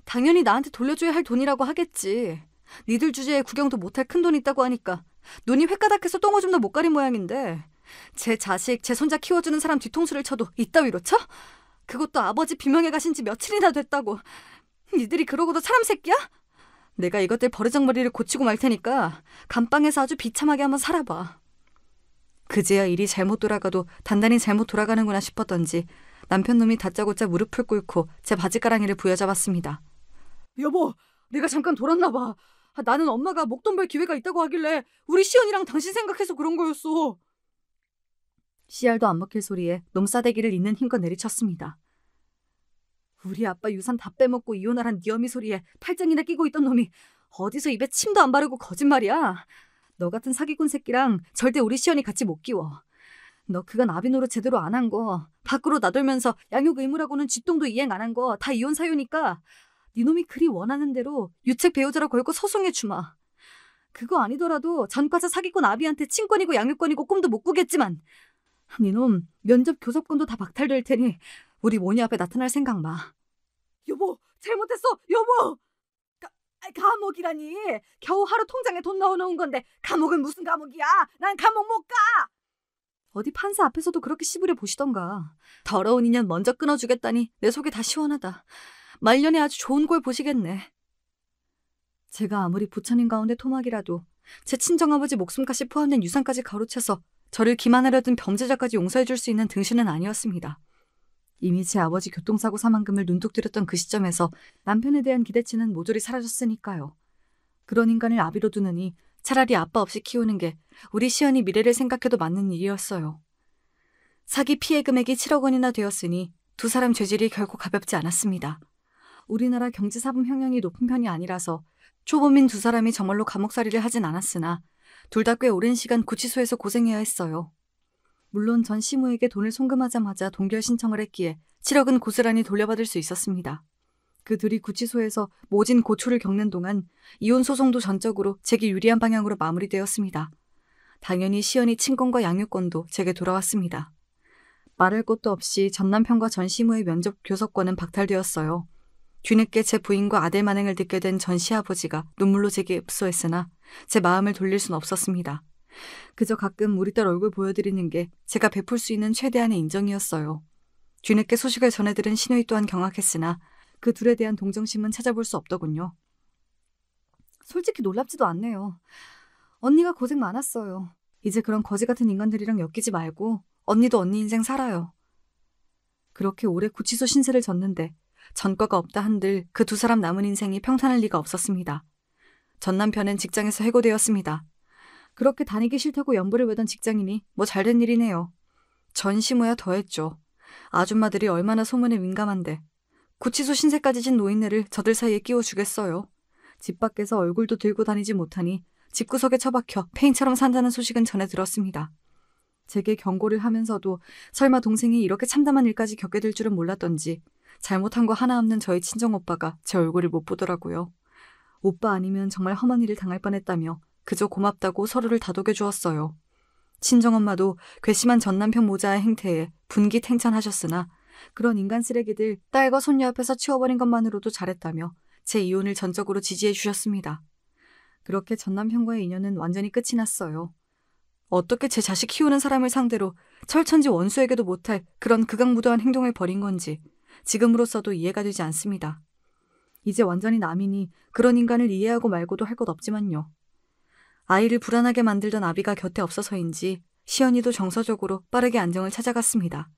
당연히 나한테 돌려줘야 할 돈이라고 하겠지. 니들 주제에 구경도 못할 큰돈 있다고 하니까 눈이 횟가닥해서 똥오줌도 못 가린 모양인데 제 자식, 제 손자 키워주는 사람 뒤통수를 쳐도 이따위로 쳐? 그것도 아버지 비명에 가신 지 며칠이나 됐다고. 니들이 그러고도 사람 새끼야? 내가 이것들 버르장머리를 고치고 말 테니까 감방에서 아주 비참하게 한번 살아봐. 그제야 일이 잘못 돌아가도 단단히 잘못 돌아가는구나 싶었던지 남편놈이 다짜고짜 무릎을 꿇고 제 바지가랑이를 부여잡았습니다. 여보, 내가 잠깐 돌았나 봐. 나는 엄마가 목돈 벌 기회가 있다고 하길래 우리 시연이랑 당신 생각해서 그런 거였어. 씨알도 안 먹힐 소리에 놈싸대기를 있는 힘껏 내리쳤습니다. 우리 아빠 유산 다 빼먹고 이혼하란 네 어미 소리에 팔짱이나 끼고 있던 놈이 어디서 입에 침도 안 바르고 거짓말이야. 너 같은 사기꾼 새끼랑 절대 우리 시연이 같이 못 끼워. 너 그간 아비노릇 제대로 안 한 거, 밖으로 나돌면서 양육 의무라고는 쥐똥도 이행 안 한 거 다 이혼 사유니까 네 놈이 그리 원하는 대로 유책 배우자라 걸고 소송해 주마. 그거 아니더라도 전과자 사기꾼 아비한테 친권이고 양육권이고 꿈도 못 꾸겠지만 네 놈 면접 교섭권도 다 박탈될 테니 우리 모녀 앞에 나타날 생각 마. 여보, 잘못했어, 여보. 감옥이라니. 겨우 하루 통장에 돈 넣어놓은 건데 감옥은 무슨 감옥이야. 난 감옥 못 가. 어디 판사 앞에서도 그렇게 씨부려 보시던가. 더러운 인연 먼저 끊어주겠다니 내 속이 다 시원하다. 말년에 아주 좋은 꼴 보시겠네. 제가 아무리 부처님 가운데 토막이라도 제 친정아버지 목숨까지 포함된 유산까지 가로채서 저를 기만하려던 범죄자까지 용서해줄 수 있는 등신은 아니었습니다. 이미 제 아버지 교통사고 사망금을 눈독 들였던 그 시점에서 남편에 대한 기대치는 모조리 사라졌으니까요. 그런 인간을 아비로 두느니 차라리 아빠 없이 키우는 게 우리 시연이 미래를 생각해도 맞는 일이었어요. 사기 피해 금액이 7억 원이나 되었으니 두 사람 죄질이 결코 가볍지 않았습니다. 우리나라 경제사범 형량이 높은 편이 아니라서 초범인 두 사람이 정말로 감옥살이를 하진 않았으나 둘 다 꽤 오랜 시간 구치소에서 고생해야 했어요. 물론 전 시무에게 돈을 송금하자마자 동결 신청을 했기에 7억은 고스란히 돌려받을 수 있었습니다. 그 둘이 구치소에서 모진 고초를 겪는 동안 이혼 소송도 전적으로 제게 유리한 방향으로 마무리되었습니다. 당연히 시연이 친권과 양육권도 제게 돌아왔습니다. 말할 것도 없이 전 남편과 전 시무의 면접 교섭권은 박탈되었어요. 뒤늦게 제 부인과 아들 만행을 듣게 된 전 시아버지가 눈물로 제게 읍소했으나 제 마음을 돌릴 순 없었습니다. 그저 가끔 우리 딸 얼굴 보여드리는 게 제가 베풀 수 있는 최대한의 인정이었어요. 뒤늦게 소식을 전해들은 시누이 또한 경악했으나 그 둘에 대한 동정심은 찾아볼 수 없더군요. 솔직히 놀랍지도 않네요. 언니가 고생 많았어요. 이제 그런 거지 같은 인간들이랑 엮이지 말고 언니도 언니 인생 살아요. 그렇게 오래 구치소 신세를 졌는데 전과가 없다 한들 그 두 사람 남은 인생이 평탄할 리가 없었습니다. 전 남편은 직장에서 해고되었습니다. 그렇게 다니기 싫다고 연부를 외던 직장인이 뭐 잘된 일이네요. 전 시모야 더했죠. 아줌마들이 얼마나 소문에 민감한데 구치소 신세까지 진 노인네를 저들 사이에 끼워주겠어요. 집 밖에서 얼굴도 들고 다니지 못하니 집구석에 처박혀 폐인처럼 산다는 소식은 전해 들었습니다. 제게 경고를 하면서도 설마 동생이 이렇게 참담한 일까지 겪게 될 줄은 몰랐던지 잘못한 거 하나 없는 저희 친정오빠가 제 얼굴을 못 보더라고요. 오빠 아니면 정말 험한 일을 당할 뻔했다며 그저 고맙다고 서로를 다독여 주었어요. 친정엄마도 괘씸한 전남편 모자의 행태에 분기탱찬하셨으나 그런 인간 쓰레기들 딸과 손녀 앞에서 치워버린 것만으로도 잘했다며 제 이혼을 전적으로 지지해 주셨습니다. 그렇게 전남편과의 인연은 완전히 끝이 났어요. 어떻게 제 자식 키우는 사람을 상대로 철천지 원수에게도 못할 그런 극악무도한 행동을 벌인 건지 지금으로서도 이해가 되지 않습니다. 이제 완전히 남이니 그런 인간을 이해하고 말고도 할 것 없지만요. 아이를 불안하게 만들던 아비가 곁에 없어서인지 시연이도 정서적으로 빠르게 안정을 찾아갔습니다.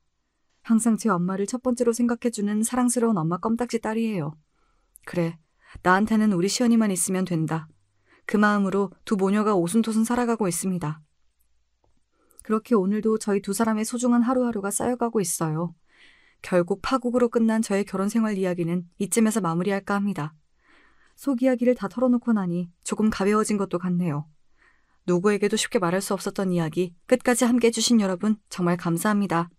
항상 제 엄마를 첫 번째로 생각해주는 사랑스러운 엄마 껌딱지 딸이에요. 그래, 나한테는 우리 시연이만 있으면 된다. 그 마음으로 두 모녀가 오순도순 살아가고 있습니다. 그렇게 오늘도 저희 두 사람의 소중한 하루하루가 쌓여가고 있어요. 결국 파국으로 끝난 저의 결혼 생활 이야기는 이쯤에서 마무리할까 합니다. 속 이야기를 다 털어놓고 나니 조금 가벼워진 것도 같네요. 누구에게도 쉽게 말할 수 없었던 이야기 끝까지 함께 해주신 여러분 정말 감사합니다.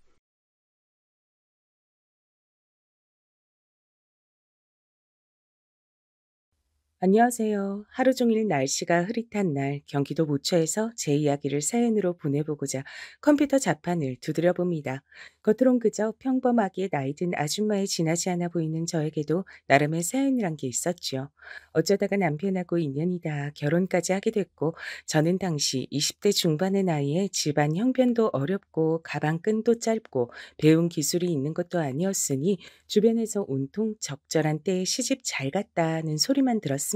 안녕하세요. 하루 종일 날씨가 흐릿한 날 경기도 모처에서 제 이야기를 사연으로 보내보고자 컴퓨터 자판을 두드려 봅니다. 겉으론 그저 평범하게 나이든 아줌마에 지나지 않아 보이는 저에게도 나름의 사연이란 게 있었죠. 어쩌다가 남편하고 인연이 다 결혼까지 하게 됐고 저는 당시 20대 중반의 나이에 집안 형편도 어렵고 가방 끈도 짧고 배운 기술이 있는 것도 아니었으니 주변에서 온통 적절한 때에 시집 잘 갔다는 소리만 들었습니다.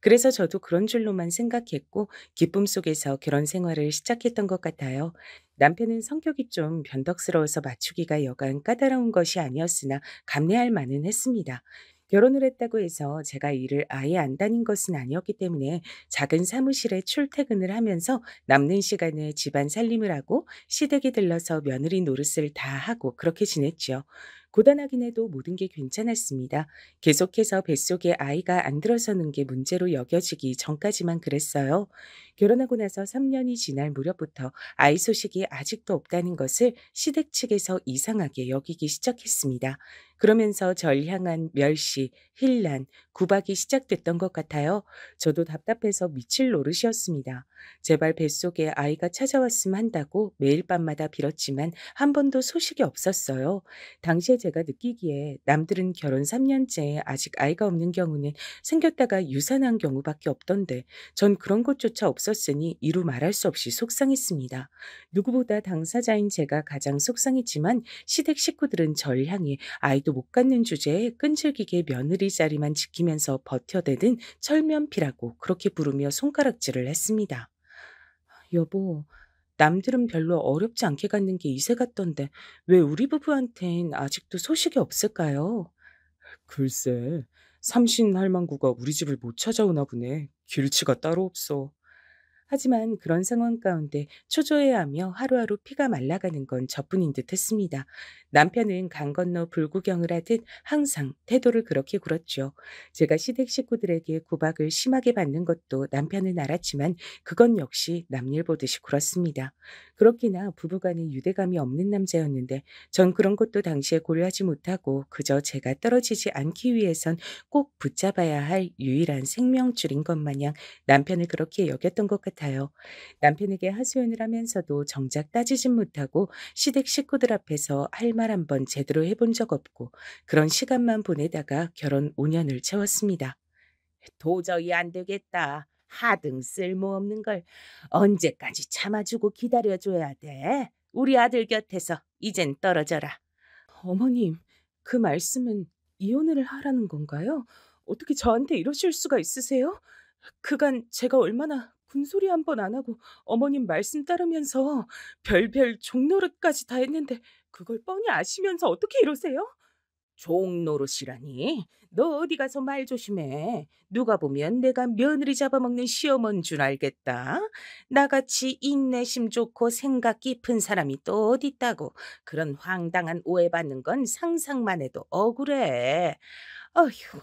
그래서 저도 그런 줄로만 생각했고 기쁨 속에서 결혼 생활을 시작했던 것 같아요. 남편은 성격이 좀 변덕스러워서 맞추기가 여간 까다로운 것이 아니었으나 감내할 만은 했습니다. 결혼을 했다고 해서 제가 일을 아예 안 다닌 것은 아니었기 때문에 작은 사무실에 출퇴근을 하면서 남는 시간에 집안 살림을 하고 시댁에 들러서 며느리 노릇을 다 하고 그렇게 지냈죠. 고단하긴 해도 모든 게 괜찮았습니다. 계속해서 뱃속에 아이가 안 들어서는 게 문제로 여겨지기 전까지만 그랬어요. 결혼하고 나서 3년이 지날 무렵부터 아이 소식이 아직도 없다는 것을 시댁 측에서 이상하게 여기기 시작했습니다. 그러면서 절 향한 멸시, hir난, 구박이 시작됐던 것 같아요. 저도 답답해서 미칠 노릇이었습니다. 제발 뱃속에 아이가 찾아왔으면 한다고 매일 밤마다 빌었지만 한 번도 소식이 없었어요. 당시에 제가 느끼기에 남들은 결혼 3년째 아직 아이가 없는 경우는 생겼다가 유산한 경우밖에 없던데 전 그런 것조차 없었으니 이루 말할 수 없이 속상했습니다. 누구보다 당사자인 제가 가장 속상했지만 시댁 식구들은 절 향해 아이도 못 갖는 주제에 끈질기게 며느리 자리만 지키면서 버텨대는 철면피라고 그렇게 부르며 손가락질을 했습니다. 여보, 남들은 별로 어렵지 않게 갖는 게 이세 같던데 왜 우리 부부한텐 아직도 소식이 없을까요? 글쎄, 삼신 할망구가 우리 집을 못 찾아오나 보네. 길치가 따로 없어. 하지만 그런 상황 가운데 초조해하며 하루하루 피가 말라가는 건 저뿐인 듯 했습니다. 남편은 강 건너 불구경을 하듯 항상 태도를 그렇게 굴었죠. 제가 시댁 식구들에게 구박을 심하게 받는 것도 남편은 알았지만 그건 역시 남일 보듯이 굴었습니다. 그렇기나 부부간에 유대감이 없는 남자였는데 전 그런 것도 당시에 고려하지 못하고 그저 제가 떨어지지 않기 위해선 꼭 붙잡아야 할 유일한 생명줄인 것 마냥 남편을 그렇게 여겼던 것 같아요. 남편에게 하소연을 하면서도 정작 따지진 못하고 시댁 식구들 앞에서 할 말 한 번 제대로 해본 적 없고 그런 시간만 보내다가 결혼 5년을 채웠습니다. 도저히 안 되겠다. 하등 쓸모없는 걸 언제까지 참아주고 기다려줘야 돼? 우리 아들 곁에서 이젠 떨어져라. 어머님, 그 말씀은 이혼을 하라는 건가요? 어떻게 저한테 이러실 수가 있으세요? 그간 제가 얼마나 군소리 한 번 안 하고 어머님 말씀 따르면서 별별 종노릇까지 다 했는데 그걸 뻔히 아시면서 어떻게 이러세요? 종노릇이라니? 너 어디 가서 말 조심해. 누가 보면 내가 며느리 잡아먹는 시어머니인 줄 알겠다. 나같이 인내심 좋고 생각 깊은 사람이 또 어디 있다고. 그런 황당한 오해받는 건 상상만 해도 억울해. 어휴,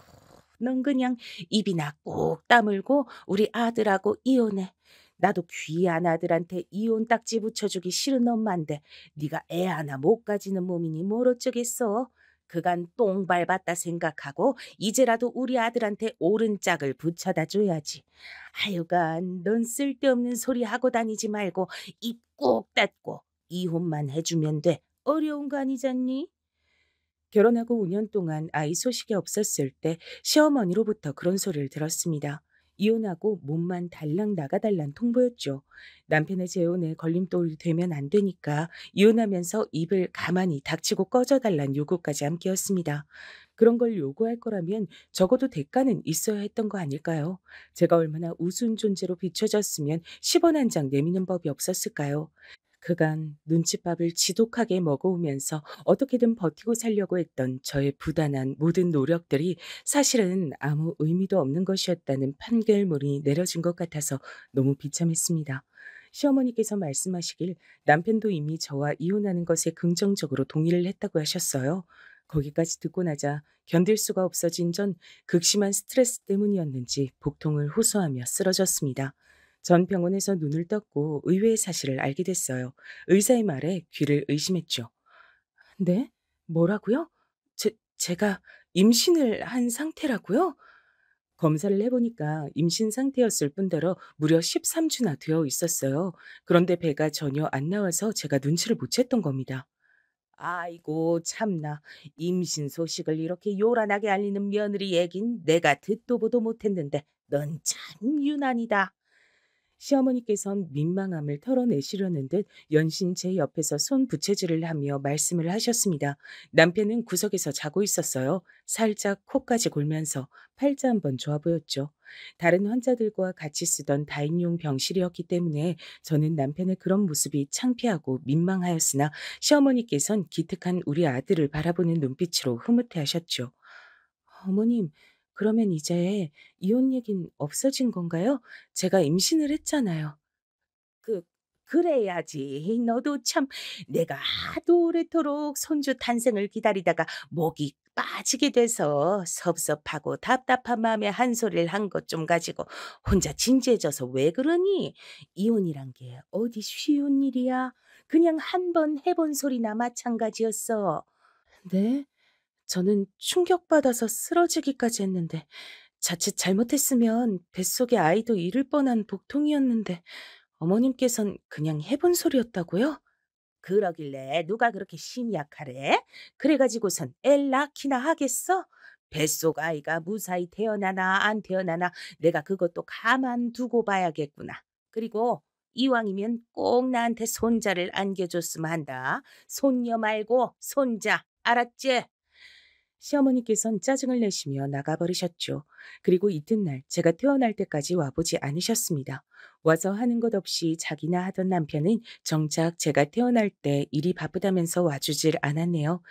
넌 그냥 입이나 꼭 다물고 우리 아들하고 이혼해. 나도 귀한 아들한테 이혼 딱지 붙여주기 싫은 엄마인데 네가 애 하나 못 가지는 몸이니 뭘 어쩌겠어. 그간 똥 밟았다 생각하고 이제라도 우리 아들한테 옳은 짝을 붙여다 줘야지. 하여간 넌 쓸데없는 소리 하고 다니지 말고 입 꼭 닫고 이혼만 해주면 돼. 어려운 거 아니잖니? 결혼하고 5년 동안 아이 소식이 없었을 때 시어머니로부터 그런 소리를 들었습니다. 이혼하고 몸만 달랑 나가달란 통보였죠. 남편의 재혼에 걸림돌이 되면 안 되니까 이혼하면서 입을 가만히 닥치고 꺼져달란 요구까지 함께였습니다. 그런 걸 요구할 거라면 적어도 대가는 있어야 했던 거 아닐까요? 제가 얼마나 우스운 존재로 비춰졌으면 10원 한 장 내미는 법이 없었을까요? 그간 눈칫밥을 지독하게 먹어오면서 어떻게든 버티고 살려고 했던 저의 부단한 모든 노력들이 사실은 아무 의미도 없는 것이었다는 판결문이 내려진 것 같아서 너무 비참했습니다. 시어머니께서 말씀하시길 남편도 이미 저와 이혼하는 것에 긍정적으로 동의를 했다고 하셨어요. 거기까지 듣고 나자 견딜 수가 없어진 전 극심한 스트레스 때문이었는지 복통을 호소하며 쓰러졌습니다. 전 병원에서 눈을 떴고 의외의 사실을 알게 됐어요. 의사의 말에 귀를 의심했죠. 네? 뭐라고요? 제가 임신을 한 상태라고요? 검사를 해보니까 임신 상태였을 뿐더러 무려 13주나 되어 있었어요. 그런데 배가 전혀 안 나와서 제가 눈치를 못 챘던 겁니다. 아이고 참나. 임신 소식을 이렇게 요란하게 알리는 며느리 얘긴 내가 듣도 보도 못했는데 넌 참 유난이다. 시어머니께선 민망함을 털어내시려는 듯 연신 제 옆에서 손 부채질을 하며 말씀을 하셨습니다. 남편은 구석에서 자고 있었어요. 살짝 코까지 골면서 팔자 한번 좋아 보였죠. 다른 환자들과 같이 쓰던 다인용 병실이었기 때문에 저는 남편의 그런 모습이 창피하고 민망하였으나 시어머니께선 기특한 우리 아들을 바라보는 눈빛으로 흐뭇해하셨죠. 어머님, 그러면 이제 이혼 얘긴 없어진 건가요? 제가 임신을 했잖아요. 그 그래야지. 너도 참 내가 하도 오래도록 손주 탄생을 기다리다가 목이 빠지게 돼서 섭섭하고 답답한 마음에 한 소리를 한 것 좀 가지고 혼자 진지해져서 왜 그러니? 이혼이란 게 어디 쉬운 일이야? 그냥 한 번 해본 소리나 마찬가지였어. 네? 저는 충격받아서 쓰러지기까지 했는데 자칫 잘못했으면 뱃속의 아이도 잃을 뻔한 복통이었는데 어머님께선 그냥 해본 소리였다고요? 그러길래 누가 그렇게 심약하래? 그래가지고선 애 낳기나 하겠어? 뱃속 아이가 무사히 태어나나 안 태어나나 내가 그것도 가만 두고 봐야겠구나. 그리고 이왕이면 꼭 나한테 손자를 안겨줬으면 한다. 손녀 말고 손자. 알았지? 시어머니께선 짜증을 내시며 나가버리셨죠. 그리고 이튿날 제가 태어날 때까지 와보지 않으셨습니다. 와서 하는 것 없이 자기나 하던 남편은 정작 제가 태어날 때 일이 바쁘다면서 와주질 않았네요.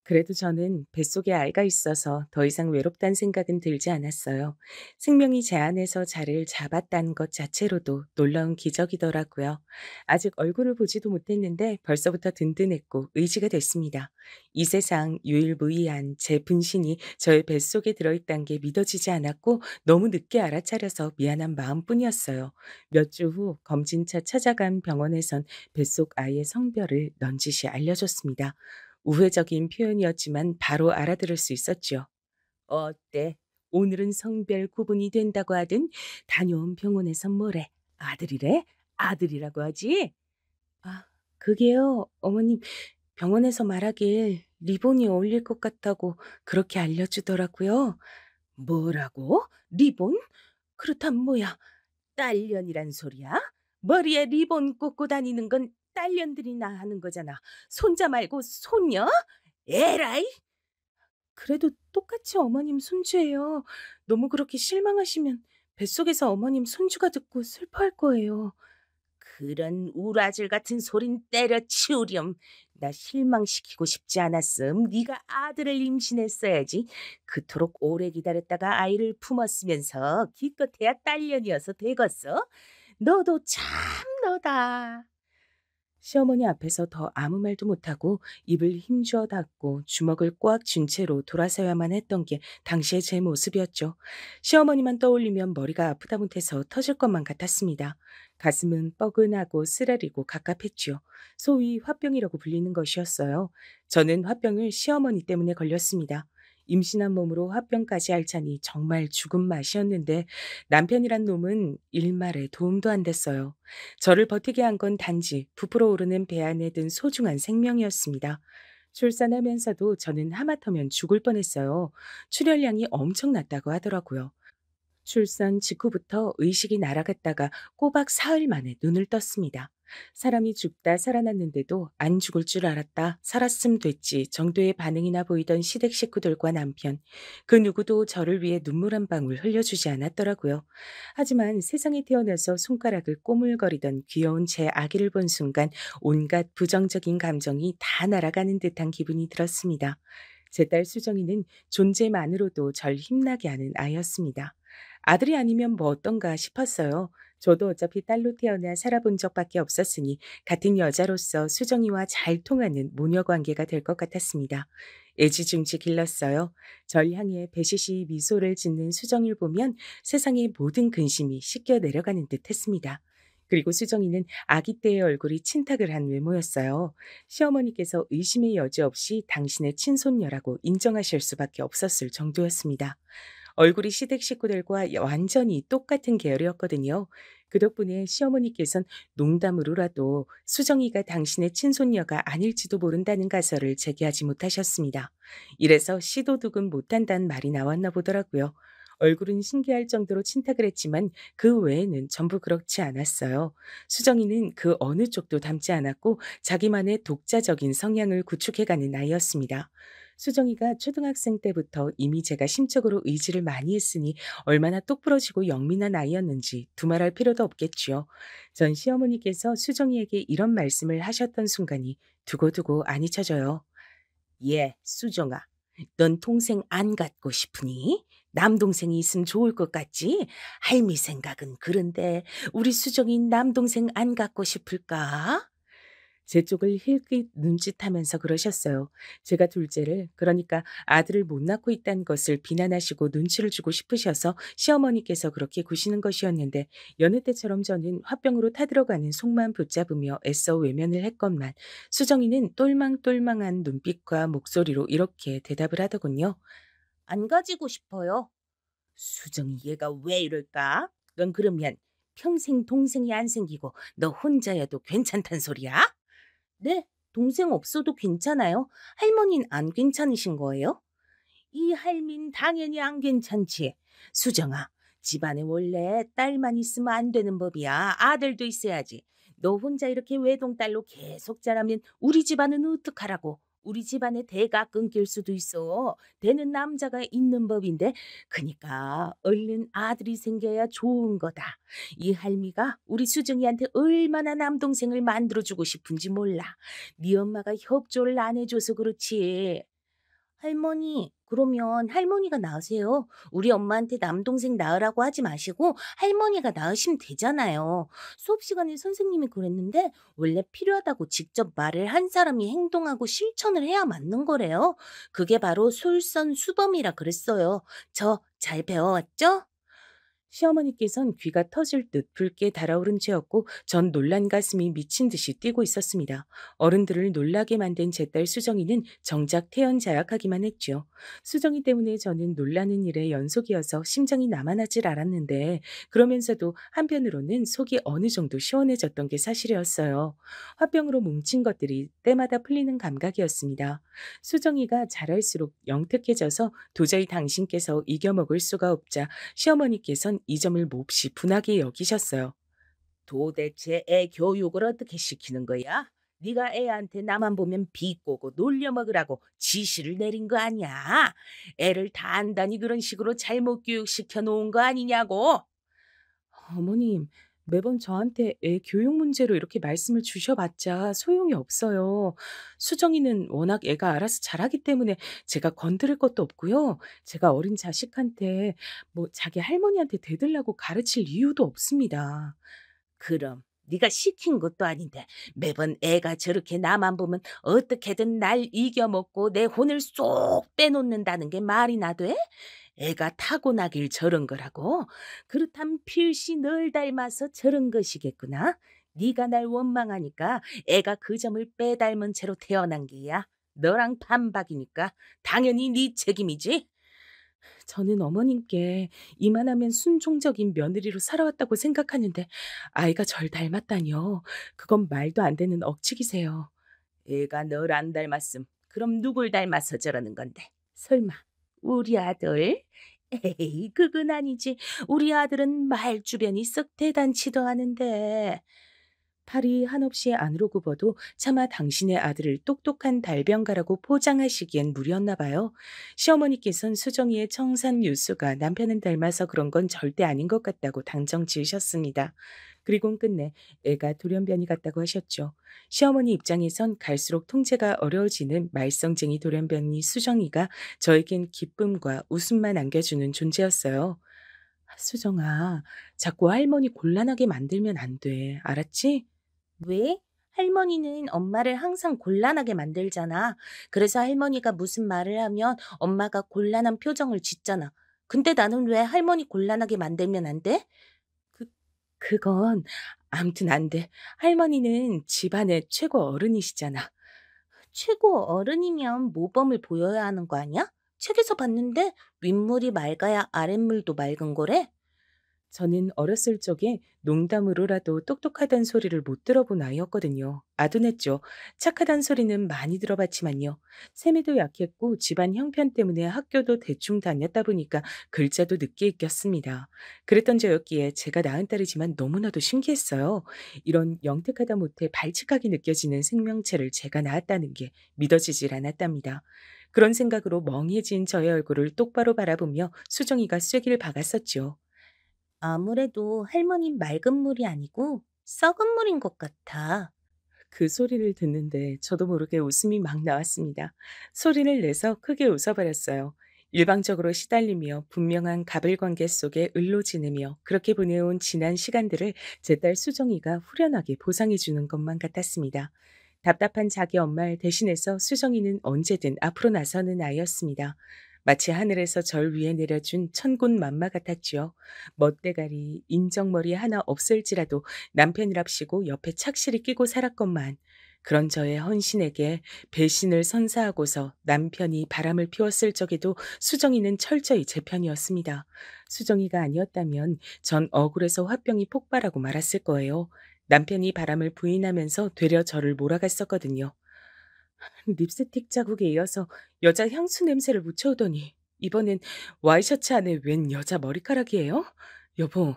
그래도 저는 뱃속에 아이가 있어서 더 이상 외롭다는 생각은 들지 않았어요. 생명이 제 안에서 자리를 잡았다는 것 자체로도 놀라운 기적이더라고요. 아직 얼굴을 보지도 못했는데 벌써부터 든든했고 의지가 됐습니다. 이 세상 유일무이한 제 분신이 저의 뱃속에 들어있다는 게 믿어지지 않았고 너무 늦게 알아차려서 미안한 마음뿐이었어요. 몇 주 후 검진차 찾아간 병원에선 뱃속 아이의 성별을 넌지시 알려줬습니다. 우회적인 표현이었지만 바로 알아들을 수 있었죠. 어때? 오늘은 성별 구분이 된다고 하든 다녀온 병원에선 뭐래? 아들이래? 아들이라고 하지? 아, 그게요, 어머님, 병원에서 말하길 리본이 어울릴 것 같다고 그렇게 알려주더라고요. 뭐라고? 리본? 그렇다면 뭐야? 딸년이란 소리야? 머리에 리본 꽂고 다니는 건 딸년들이나 하는 거잖아. 손자 말고 손녀? 에라이! 그래도 똑같이 어머님 손주예요. 너무 그렇게 실망하시면 뱃속에서 어머님 손주가 듣고 슬퍼할 거예요. 그런 우라질 같은 소린 때려치우렴. 나 실망시키고 싶지 않았음. 네가 아들을 임신했어야지. 그토록 오래 기다렸다가 아이를 품었으면서 기껏해야 딸년이어서 되겠어? 너도 참 너다. 시어머니 앞에서 더 아무 말도 못하고 입을 힘주어 닫고 주먹을 꽉 쥔 채로 돌아서야만 했던 게 당시의 제 모습이었죠. 시어머니만 떠올리면 머리가 아프다 못해서 터질 것만 같았습니다. 가슴은 뻐근하고 쓰라리고 갑갑했죠. 소위 화병이라고 불리는 것이었어요. 저는 화병을 시어머니 때문에 걸렸습니다. 임신한 몸으로 화병까지 앓자니 정말 죽은 맛이었는데 남편이란 놈은 일말에 도움도 안 됐어요. 저를 버티게 한 건 단지 부풀어 오르는 배 안에 든 소중한 생명이었습니다. 출산하면서도 저는 하마터면 죽을 뻔했어요. 출혈량이 엄청났다고 하더라고요. 출산 직후부터 의식이 날아갔다가 꼬박 사흘 만에 눈을 떴습니다. 사람이 죽다 살아났는데도 안 죽을 줄 알았다, 살았음 됐지 정도의 반응이나 보이던 시댁 식구들과 남편, 그 누구도 저를 위해 눈물 한 방울 흘려주지 않았더라고요. 하지만 세상에 태어나서 손가락을 꼬물거리던 귀여운 제 아기를 본 순간 온갖 부정적인 감정이 다 날아가는 듯한 기분이 들었습니다. 제 딸 수정이는 존재만으로도 절 힘나게 하는 아이였습니다. 아들이 아니면 뭐 어떤가 싶었어요. 저도 어차피 딸로 태어나 살아본 적밖에 없었으니 같은 여자로서 수정이와 잘 통하는 모녀 관계가 될 것 같았습니다. 애지중지 길렀어요. 절 향해 배시시 미소를 짓는 수정이를 보면 세상의 모든 근심이 씻겨 내려가는 듯 했습니다. 그리고 수정이는 아기 때의 얼굴이 친탁을 한 외모였어요. 시어머니께서 의심의 여지 없이 당신의 친손녀라고 인정하실 수밖에 없었을 정도였습니다. 얼굴이 시댁 식구들과 완전히 똑같은 계열이었거든요. 그 덕분에 시어머니께선 농담으로라도 수정이가 당신의 친손녀가 아닐지도 모른다는 가설을 제기하지 못하셨습니다. 이래서 시도둑은 못한다는 말이 나왔나 보더라고요. 얼굴은 신기할 정도로 친탁을 했지만 그 외에는 전부 그렇지 않았어요. 수정이는 그 어느 쪽도 닮지 않았고 자기만의 독자적인 성향을 구축해가는 아이였습니다. 수정이가 초등학생 때부터 이미 제가 심적으로 의지를 많이 했으니 얼마나 똑부러지고 영민한 아이였는지 두말할 필요도 없겠지요. 전 시어머니께서 수정이에게 이런 말씀을 하셨던 순간이 두고두고 안 잊혀져요. 예, 수정아. 넌 동생 안 갖고 싶으니? 남동생이 있으면 좋을 것 같지? 할미 생각은 그런데 우리 수정이 남동생 안 갖고 싶을까? 제 쪽을 힐끗 눈짓하면서 그러셨어요. 제가 둘째를, 그러니까 아들을 못 낳고 있다는 것을 비난하시고 눈치를 주고 싶으셔서 시어머니께서 그렇게 구시는 것이었는데 여느 때처럼 저는 화병으로 타들어가는 속만 붙잡으며 애써 외면을 했건만 수정이는 똘망똘망한 눈빛과 목소리로 이렇게 대답을 하더군요. 안 가지고 싶어요. 수정이 얘가 왜 이럴까? 넌 그러면 평생 동생이 안 생기고 너 혼자여도 괜찮단 소리야? 네, 동생 없어도 괜찮아요. 할머니는 안 괜찮으신 거예요? 이 할민 당연히 안 괜찮지. 수정아, 집안에 원래 딸만 있으면 안 되는 법이야. 아들도 있어야지. 너 혼자 이렇게 외동딸로 계속 자라면 우리 집안은 어떡하라고. 우리 집안의 대가 끊길 수도 있어. 되는 남자가 있는 법인데. 그니까 얼른 아들이 생겨야 좋은 거다. 이 할미가 우리 수정이한테 얼마나 남동생을 만들어주고 싶은지 몰라. 네 엄마가 협조를 안 해줘서 그렇지. 할머니, 그러면 할머니가 낳으세요. 우리 엄마한테 남동생 낳으라고 하지 마시고 할머니가 낳으시면 되잖아요. 수업 시간에 선생님이 그랬는데 원래 필요하다고 직접 말을 한 사람이 행동하고 실천을 해야 맞는 거래요. 그게 바로 솔선수범이라 그랬어요. 저 잘 배워왔죠? 시어머니께선 귀가 터질 듯 붉게 달아오른 채였고 전 놀란 가슴이 미친 듯이 뛰고 있었습니다. 어른들을 놀라게 만든 제 딸 수정이는 정작 태연자약하기만 했죠. 수정이 때문에 저는 놀라는 일의 연속이어서 심장이 남아나질 않았는데 그러면서도 한편으로는 속이 어느 정도 시원해졌던 게 사실이었어요. 화병으로 뭉친 것들이 때마다 풀리는 감각이었습니다. 수정이가 자랄수록 영특해져서 도저히 당신께서 이겨먹을 수가 없자 시어머니께선 이 점을 몹시 분하게 여기셨어요. 도대체 애 교육을 어떻게 시키는 거야? 네가 애한테 나만 보면 비꼬고 놀려먹으라고 지시를 내린 거 아니야? 애를 단단히 그런 식으로 잘못 교육시켜 놓은 거 아니냐고? 어머님, 매번 저한테 애 교육 문제로 이렇게 말씀을 주셔봤자 소용이 없어요. 수정이는 워낙 애가 알아서 잘하기 때문에 제가 건드릴 것도 없고요. 제가 어린 자식한테 뭐 자기 할머니한테 대들라고 가르칠 이유도 없습니다. 그럼 네가 시킨 것도 아닌데 매번 애가 저렇게 나만 보면 어떻게든 날 이겨먹고 내 혼을 쏙 빼놓는다는 게 말이나 돼? 애가 타고나길 저런 거라고? 그렇다면 필시 널 닮아서 저런 것이겠구나. 네가 날 원망하니까 애가 그 점을 빼닮은 채로 태어난 게야. 너랑 반박이니까 당연히 네 책임이지. 저는 어머님께 이만하면 순종적인 며느리로 살아왔다고 생각하는데 아이가 절 닮았다니요. 그건 말도 안 되는 억측이세요. 애가 널 안 닮았음. 그럼 누굴 닮아서 저러는 건데? 설마 우리 아들? 에이, 그건 아니지. 우리 아들은 말주변이 썩 대단치도 않은데. 팔이 한없이 안으로 굽어도 차마 당신의 아들을 똑똑한 달변가라고 포장하시기엔 무리였나 봐요. 시어머니께선 수정이의 청산 유수가 남편은 닮아서 그런 건 절대 아닌 것 같다고 당정 지으셨습니다. 그리곤 끝내 애가 돌연변이 같다고 하셨죠. 시어머니 입장에선 갈수록 통제가 어려워지는 말썽쟁이 돌연변이 수정이가 저에겐 기쁨과 웃음만 안겨주는 존재였어요. 수정아, 자꾸 할머니 곤란하게 만들면 안 돼. 알았지? 왜? 할머니는 엄마를 항상 곤란하게 만들잖아. 그래서 할머니가 무슨 말을 하면 엄마가 곤란한 표정을 짓잖아. 근데 나는 왜 할머니 곤란하게 만들면 안 돼? 그, 그건 암튼 안 돼. 할머니는 집안의 최고 어른이시잖아. 최고 어른이면 모범을 보여야 하는 거 아니야? 책에서 봤는데 윗물이 맑아야 아랫물도 맑은 거래? 저는 어렸을 적에 농담으로라도 똑똑하단 소리를 못 들어본 아이였거든요. 아둔했죠. 착하단 소리는 많이 들어봤지만요. 세미도 약했고 집안 형편 때문에 학교도 대충 다녔다 보니까 글자도 늦게 익혔습니다. 그랬던 저였기에 제가 낳은 딸이지만 너무나도 신기했어요. 이런 영특하다 못해 발칙하게 느껴지는 생명체를 제가 낳았다는 게 믿어지질 않았답니다. 그런 생각으로 멍해진 저의 얼굴을 똑바로 바라보며 수정이가 쐐기를 박았었죠. 아무래도 할머니 맑은 물이 아니고 썩은 물인 것 같아. 그 소리를 듣는데 저도 모르게 웃음이 막 나왔습니다. 소리를 내서 크게 웃어버렸어요. 일방적으로 시달리며 분명한 가불관계 속에 을로지내며 그렇게 보내온 지난 시간들을 제 딸 수정이가 후련하게 보상해주는 것만 같았습니다. 답답한 자기 엄마를 대신해서 수정이는 언제든 앞으로 나서는 아이였습니다. 마치 하늘에서 절 위에 내려준 천군 만마 같았지요. 멋대가리, 인정머리 하나 없을지라도 남편이랍시고 옆에 착실히 끼고 살았건만 그런 저의 헌신에게 배신을 선사하고서 남편이 바람을 피웠을 적에도 수정이는 철저히 제 편이었습니다. 수정이가 아니었다면 전 억울해서 화병이 폭발하고 말았을 거예요. 남편이 바람을 부인하면서 되려 저를 몰아갔었거든요. 립스틱 자국에 이어서 여자 향수 냄새를 묻혀오더니 이번엔 와이셔츠 안에 웬 여자 머리카락이에요? 여보,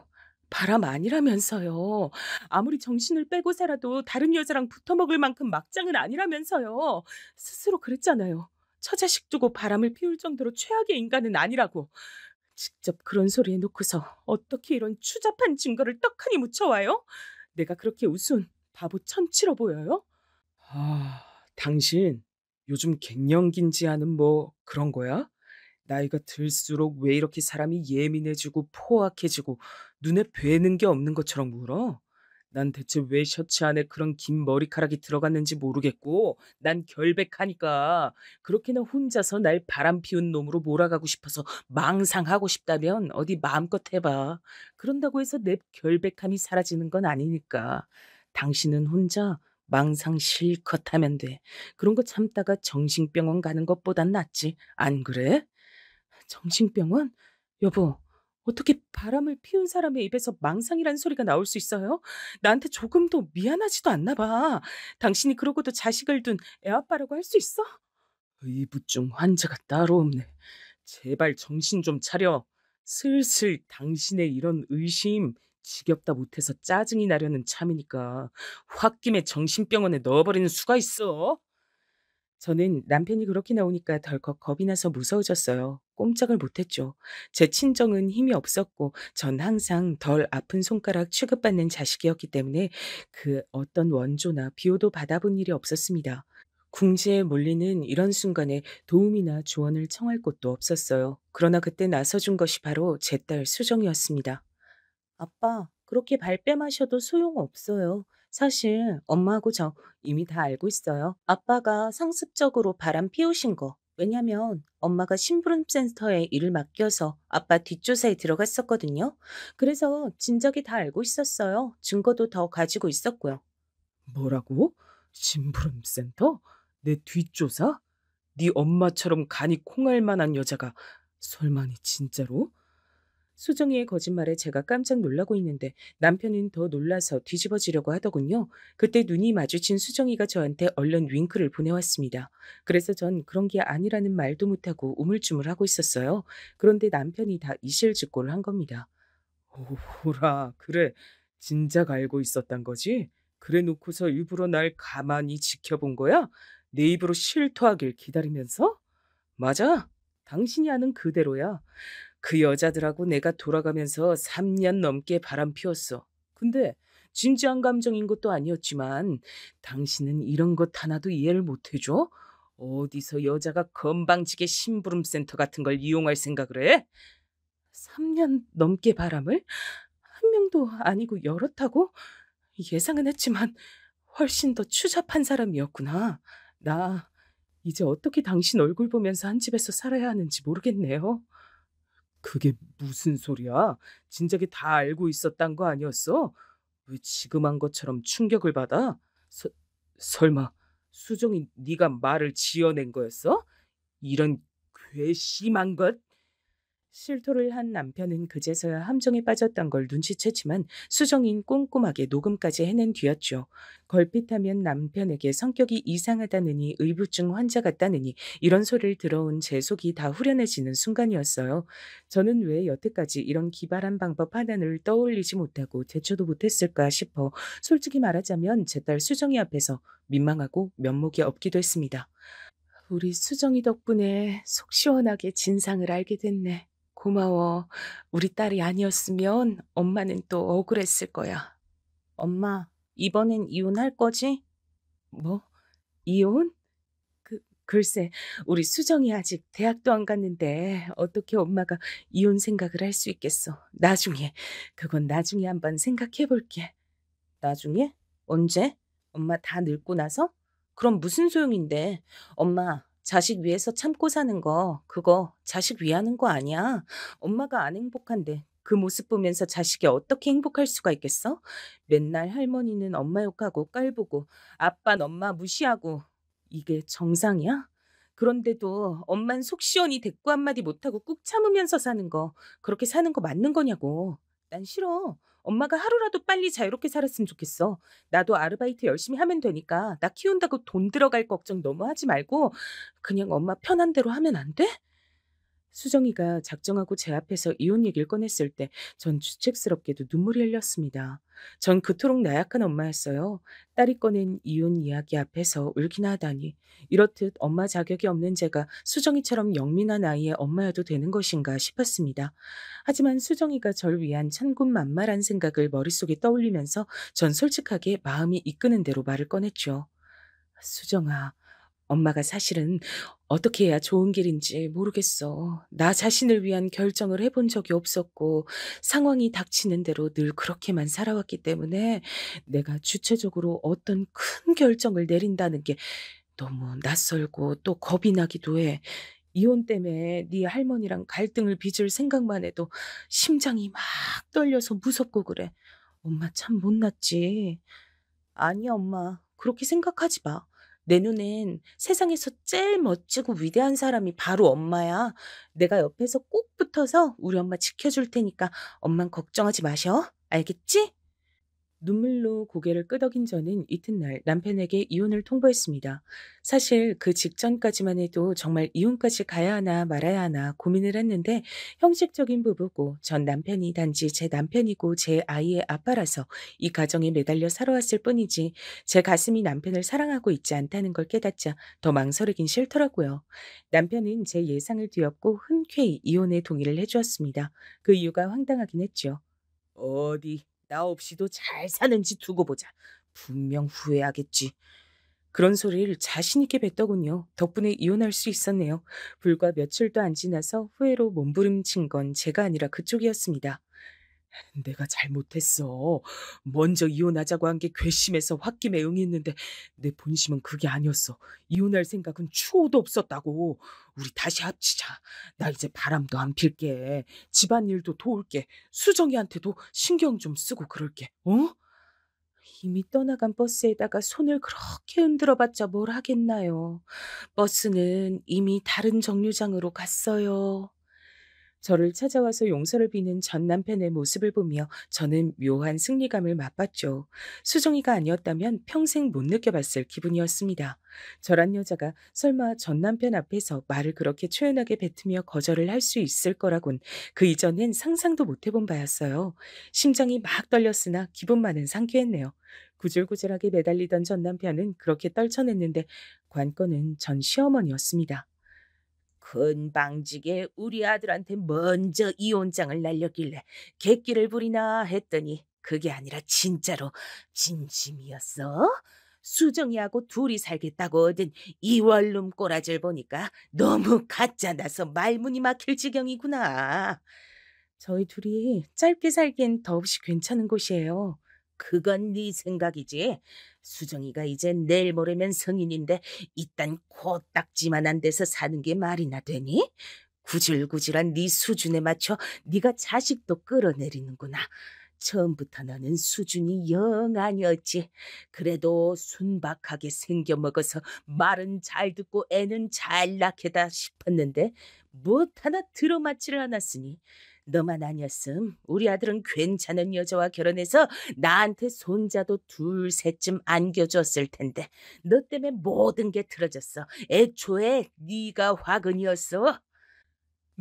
바람 아니라면서요. 아무리 정신을 빼고 살아도 다른 여자랑 붙어먹을 만큼 막장은 아니라면서요. 스스로 그랬잖아요. 처자식 두고 바람을 피울 정도로 최악의 인간은 아니라고. 직접 그런 소리 해놓고서 어떻게 이런 추잡한 증거를 떡하니 묻혀와요? 내가 그렇게 우스운 바보 천치로 보여요? 당신 요즘 갱년기인지 아는 뭐 그런 거야? 나이가 들수록 왜 이렇게 사람이 예민해지고 포악해지고 눈에 뵈는 게 없는 것처럼 굴어? 난 대체 왜 셔츠 안에 그런 긴 머리카락이 들어갔는지 모르겠고 난 결백하니까 그렇게나 혼자서 날 바람 피운 놈으로 몰아가고 싶어서 망상하고 싶다면 어디 마음껏 해봐. 그런다고 해서 내 결백함이 사라지는 건 아니니까. 당신은 혼자 망상 실컷 하면 돼. 그런 거 참다가 정신병원 가는 것보단 낫지. 안 그래? 정신병원? 여보, 어떻게 바람을 피운 사람의 입에서 망상이란 소리가 나올 수 있어요? 나한테 조금도 미안하지도 않나 봐. 당신이 그러고도 자식을 둔 애아빠라고 할 수 있어? 의부증 환자가 따로 없네. 제발 정신 좀 차려. 슬슬 당신의 이런 의심 지겹다 못해서 짜증이 나려는 참이니까 홧김에 정신병원에 넣어버리는 수가 있어. 저는 남편이 그렇게 나오니까 덜컥 겁이 나서 무서워졌어요. 꼼짝을 못했죠. 제 친정은 힘이 없었고 전 항상 덜 아픈 손가락 취급받는 자식이었기 때문에 그 어떤 원조나 비호도 받아본 일이 없었습니다. 궁지에 몰리는 이런 순간에 도움이나 조언을 청할 곳도 없었어요. 그러나 그때 나서준 것이 바로 제 딸 수정이었습니다. 아빠, 그렇게 발뺌하셔도 소용없어요. 사실 엄마하고 저 이미 다 알고 있어요. 아빠가 상습적으로 바람 피우신 거. 왜냐면 엄마가 심부름센터에 일을 맡겨서 아빠 뒷조사에 들어갔었거든요. 그래서 진작에 다 알고 있었어요. 증거도 더 가지고 있었고요. 뭐라고? 심부름센터? 내 뒷조사? 네 엄마처럼 간이 콩알 만한 여자가 설마니 진짜로? 수정이의 거짓말에 제가 깜짝 놀라고 있는데 남편은 더 놀라서 뒤집어지려고 하더군요. 그때 눈이 마주친 수정이가 저한테 얼른 윙크를 보내왔습니다. 그래서 전 그런 게 아니라는 말도 못하고 우물쭈물하고 있었어요. 그런데 남편이 다 이실직고를 한 겁니다. 오라, 그래. 진작 알고 있었단 거지? 그래 놓고서 일부러 날 가만히 지켜본 거야? 내 입으로 실토하길 기다리면서? 맞아. 당신이 아는 그대로야. 그 여자들하고 내가 돌아가면서 3년 넘게 바람 피웠어. 근데 진지한 감정인 것도 아니었지만 당신은 이런 것 하나도 이해를 못 해줘? 어디서 여자가 건방지게 심부름센터 같은 걸 이용할 생각을 해? 3년 넘게 바람을? 한 명도 아니고 여럿하고? 예상은 했지만 훨씬 더 추잡한 사람이었구나. 나 이제 어떻게 당신 얼굴 보면서 한 집에서 살아야 하는지 모르겠네요. 그게 무슨 소리야? 진작에 다 알고 있었단 거 아니었어? 왜 지금 한 것처럼 충격을 받아? 설마 수정이 네가 말을 지어낸 거였어? 이런 괘씸한 것? 실토를 한 남편은 그제서야 함정에 빠졌던 걸 눈치챘지만 수정인 꼼꼼하게 녹음까지 해낸 뒤였죠. 걸핏하면 남편에게 성격이 이상하다느니 의부증 환자 같다느니 이런 소리를 들어온 제 속이 다 후련해지는 순간이었어요. 저는 왜 여태까지 이런 기발한 방법 하나를 떠올리지 못하고 대처도 못했을까 싶어 솔직히 말하자면 제 딸 수정이 앞에서 민망하고 면목이 없기도 했습니다. 우리 수정이 덕분에 속 시원하게 진상을 알게 됐네. 고마워. 우리 딸이 아니었으면 엄마는 또 억울했을 거야. 엄마, 이번엔 이혼할 거지? 뭐? 이혼? 글쎄, 우리 수정이 아직 대학도 안 갔는데 어떻게 엄마가 이혼 생각을 할 수 있겠어. 그건 나중에 한번 생각해 볼게. 나중에? 언제? 엄마 다 늙고 나서? 그럼 무슨 소용인데? 엄마, 자식 위해서 참고 사는 거, 그거 자식 위하는 거 아니야. 엄마가 안 행복한데 그 모습 보면서 자식이 어떻게 행복할 수가 있겠어? 맨날 할머니는 엄마 욕하고 깔보고, 아빠는 엄마 무시하고, 이게 정상이야? 그런데도 엄만 속 시원히 대꾸 한마디 못하고 꾹 참으면서 사는 거, 그렇게 사는 거 맞는 거냐고. 난 싫어. 엄마가 하루라도 빨리 자유롭게 살았으면 좋겠어. 나도 아르바이트 열심히 하면 되니까 나 키운다고 돈 들어갈 걱정 너무 하지 말고 그냥 엄마 편한 대로 하면 안 돼? 수정이가 작정하고 제 앞에서 이혼 얘기를 꺼냈을 때 전 주책스럽게도 눈물이 흘렸습니다. 전 그토록 나약한 엄마였어요. 딸이 꺼낸 이혼 이야기 앞에서 울기나 하다니. 이렇듯 엄마 자격이 없는 제가 수정이처럼 영민한 아이의 엄마여도 되는 것인가 싶었습니다. 하지만 수정이가 절 위한 천군만마란 생각을 머릿속에 떠올리면서 전 솔직하게 마음이 이끄는 대로 말을 꺼냈죠. 수정아, 엄마가 사실은 어떻게 해야 좋은 길인지 모르겠어. 나 자신을 위한 결정을 해본 적이 없었고 상황이 닥치는 대로 늘 그렇게만 살아왔기 때문에 내가 주체적으로 어떤 큰 결정을 내린다는 게 너무 낯설고 또 겁이 나기도 해. 이혼 때문에 네 할머니랑 갈등을 빚을 생각만 해도 심장이 막 떨려서 무섭고 그래. 엄마 참 못났지. 아니야, 엄마. 그렇게 생각하지 마. 내 눈엔 세상에서 제일 멋지고 위대한 사람이 바로 엄마야. 내가 옆에서 꼭 붙어서 우리 엄마 지켜줄 테니까 엄만 걱정하지 마셔. 알겠지? 눈물로 고개를 끄덕인 저는 이튿날 남편에게 이혼을 통보했습니다. 사실 그 직전까지만 해도 정말 이혼까지 가야 하나 말아야 하나 고민을 했는데 형식적인 부부고 전 남편이 단지 제 남편이고 제 아이의 아빠라서 이 가정에 매달려 살아왔을 뿐이지 제 가슴이 남편을 사랑하고 있지 않다는 걸 깨닫자 더 망설이긴 싫더라고요. 남편은 제 예상을 뒤엎고 흔쾌히 이혼에 동의를 해주었습니다. 그 이유가 황당하긴 했죠. 어디 나 없이도 잘 사는지 두고 보자. 분명 후회하겠지. 그런 소리를 자신 있게 뱉더군요. 덕분에 이혼할 수 있었네요. 불과 며칠도 안 지나서 후회로 몸부림친 건 제가 아니라 그쪽이었습니다. 내가 잘못했어. 먼저 이혼하자고 한 게 괘씸해서 홧김에 응했는데 내 본심은 그게 아니었어. 이혼할 생각은 추호도 없었다고. 우리 다시 합치자. 나 이제 바람도 안 필게. 집안일도 도울게. 수정이한테도 신경 좀 쓰고 그럴게. 어? 이미 떠나간 버스에다가 손을 그렇게 흔들어봤자 뭘 하겠나요. 버스는 이미 다른 정류장으로 갔어요. 저를 찾아와서 용서를 비는 전 남편의 모습을 보며 저는 묘한 승리감을 맛봤죠. 수정이가 아니었다면 평생 못 느껴봤을 기분이었습니다. 저란 여자가 설마 전 남편 앞에서 말을 그렇게 초연하게 뱉으며 거절을 할 수 있을 거라곤 그 이전엔 상상도 못 해본 바였어요. 심장이 막 떨렸으나 기분만은 상쾌했네요. 구질구질하게 매달리던 전 남편은 그렇게 떨쳐냈는데 관건은 전 시어머니였습니다. 건방지게 우리 아들한테 먼저 이혼장을 날렸길래 객기를 부리나 했더니 그게 아니라 진짜로 진심이었어? 수정이하고 둘이 살겠다고 얻은 이월룸 꼬라지를 보니까 너무 가짜나서 말문이 막힐 지경이구나. 저희 둘이 짧게 살기엔 더없이 괜찮은 곳이에요. 그건 네 생각이지. 수정이가 이제 내일 모레면 성인인데 이딴 코딱지만한 데서 사는 게 말이나 되니? 구질구질한 네 수준에 맞춰 네가 자식도 끌어내리는구나. 처음부터 너는 수준이 영 아니었지. 그래도 순박하게 생겨먹어서 말은 잘 듣고 애는 잘 낳게다 싶었는데 못 하나 들어맞지를 않았으니 너만 아니었음 우리 아들은 괜찮은 여자와 결혼해서 나한테 손자도 둘 셋쯤 안겨줬을 텐데 너 때문에 모든 게 틀어졌어. 애초에 네가 화근이었어.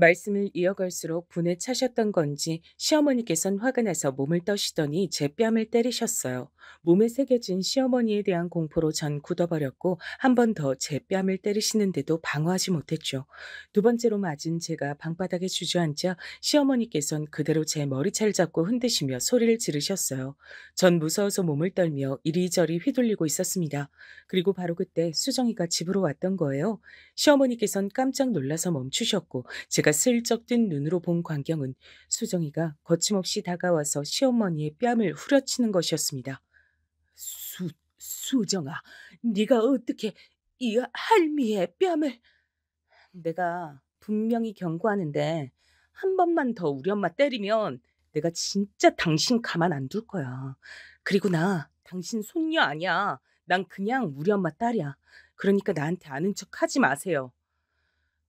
말씀을 이어갈수록 분에 차셨던 건지 시어머니께선 화가 나서 몸을 떠시더니 제 뺨을 때리셨어요. 몸에 새겨진 시어머니에 대한 공포로 전 굳어버렸고 한 번 더 제 뺨을 때리시는데도 방어하지 못했죠. 두 번째로 맞은 제가 방바닥에 주저앉자 시어머니께선 그대로 제 머리채를 잡고 흔드시며 소리를 지르셨어요. 전 무서워서 몸을 떨며 이리저리 휘둘리고 있었습니다. 그리고 바로 그때 수정이가 집으로 왔던 거예요. 시어머니께선 깜짝 놀라서 멈추셨고 제가 슬쩍 뜬 눈으로 본 광경은 수정이가 거침없이 다가와서 시어머니의 뺨을 후려치는 것이었습니다. 수정아, 네가 어떻게 이 할미의 뺨을... 내가 분명히 경고하는데 한 번만 더 우리 엄마 때리면 내가 진짜 당신 가만 안 둘 거야. 그리고 나 당신 손녀 아니야. 난 그냥 우리 엄마 딸이야. 그러니까 나한테 아는 척 하지 마세요.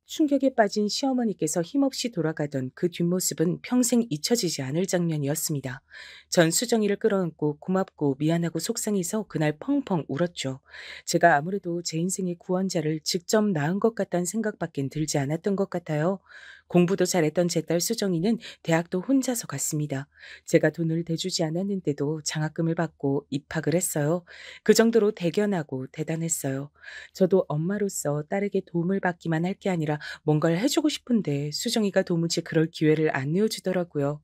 충격에 빠진 시어머니께서 힘없이 돌아가던 그 뒷모습은 평생 잊혀지지 않을 장면이었습니다. 전 수정이를 끌어안고 고맙고 미안하고 속상해서 그날 펑펑 울었죠. 제가 아무래도 제 인생의 구원자를 직접 낳은 것 같다는 생각밖엔 들지 않았던 것 같아요. 공부도 잘했던 제 딸 수정이는 대학도 혼자서 갔습니다. 제가 돈을 대주지 않았는데도 장학금을 받고 입학을 했어요. 그 정도로 대견하고 대단했어요. 저도 엄마로서 딸에게 도움을 받기만 할 게 아니라 뭔가를 해주고 싶은데 수정이가 도무지 그럴 기회를 안 내어주더라고요.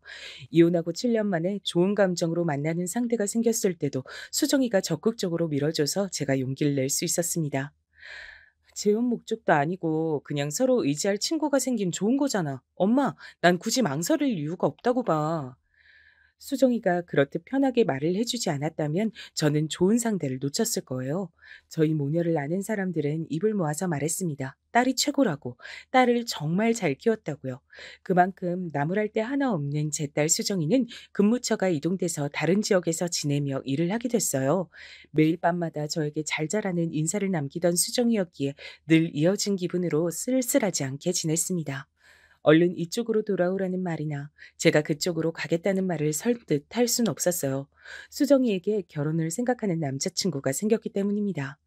이혼하고 7년 만에 좋은 감정으로 만나는 상대가 생겼을 때도 수정이가 적극적으로 밀어줘서 제가 용기를 낼 수 있었습니다. 재혼 목적도 아니고 그냥 서로 의지할 친구가 생긴 좋은 거잖아. 엄마, 난 굳이 망설일 이유가 없다고 봐. 수정이가 그렇듯 편하게 말을 해주지 않았다면 저는 좋은 상대를 놓쳤을 거예요. 저희 모녀를 아는 사람들은 입을 모아서 말했습니다. 딸이 최고라고, 딸을 정말 잘 키웠다고요. 그만큼 나무랄 데 하나 없는 제 딸 수정이는 근무처가 이동돼서 다른 지역에서 지내며 일을 하게 됐어요. 매일 밤마다 저에게 잘 자라는 인사를 남기던 수정이었기에 늘 이어진 기분으로 쓸쓸하지 않게 지냈습니다. 얼른 이쪽으로 돌아오라는 말이나 제가 그쪽으로 가겠다는 말을 설득 할 순 없었어요. 수정이에게 결혼을 생각하는 남자친구가 생겼기 때문입니다.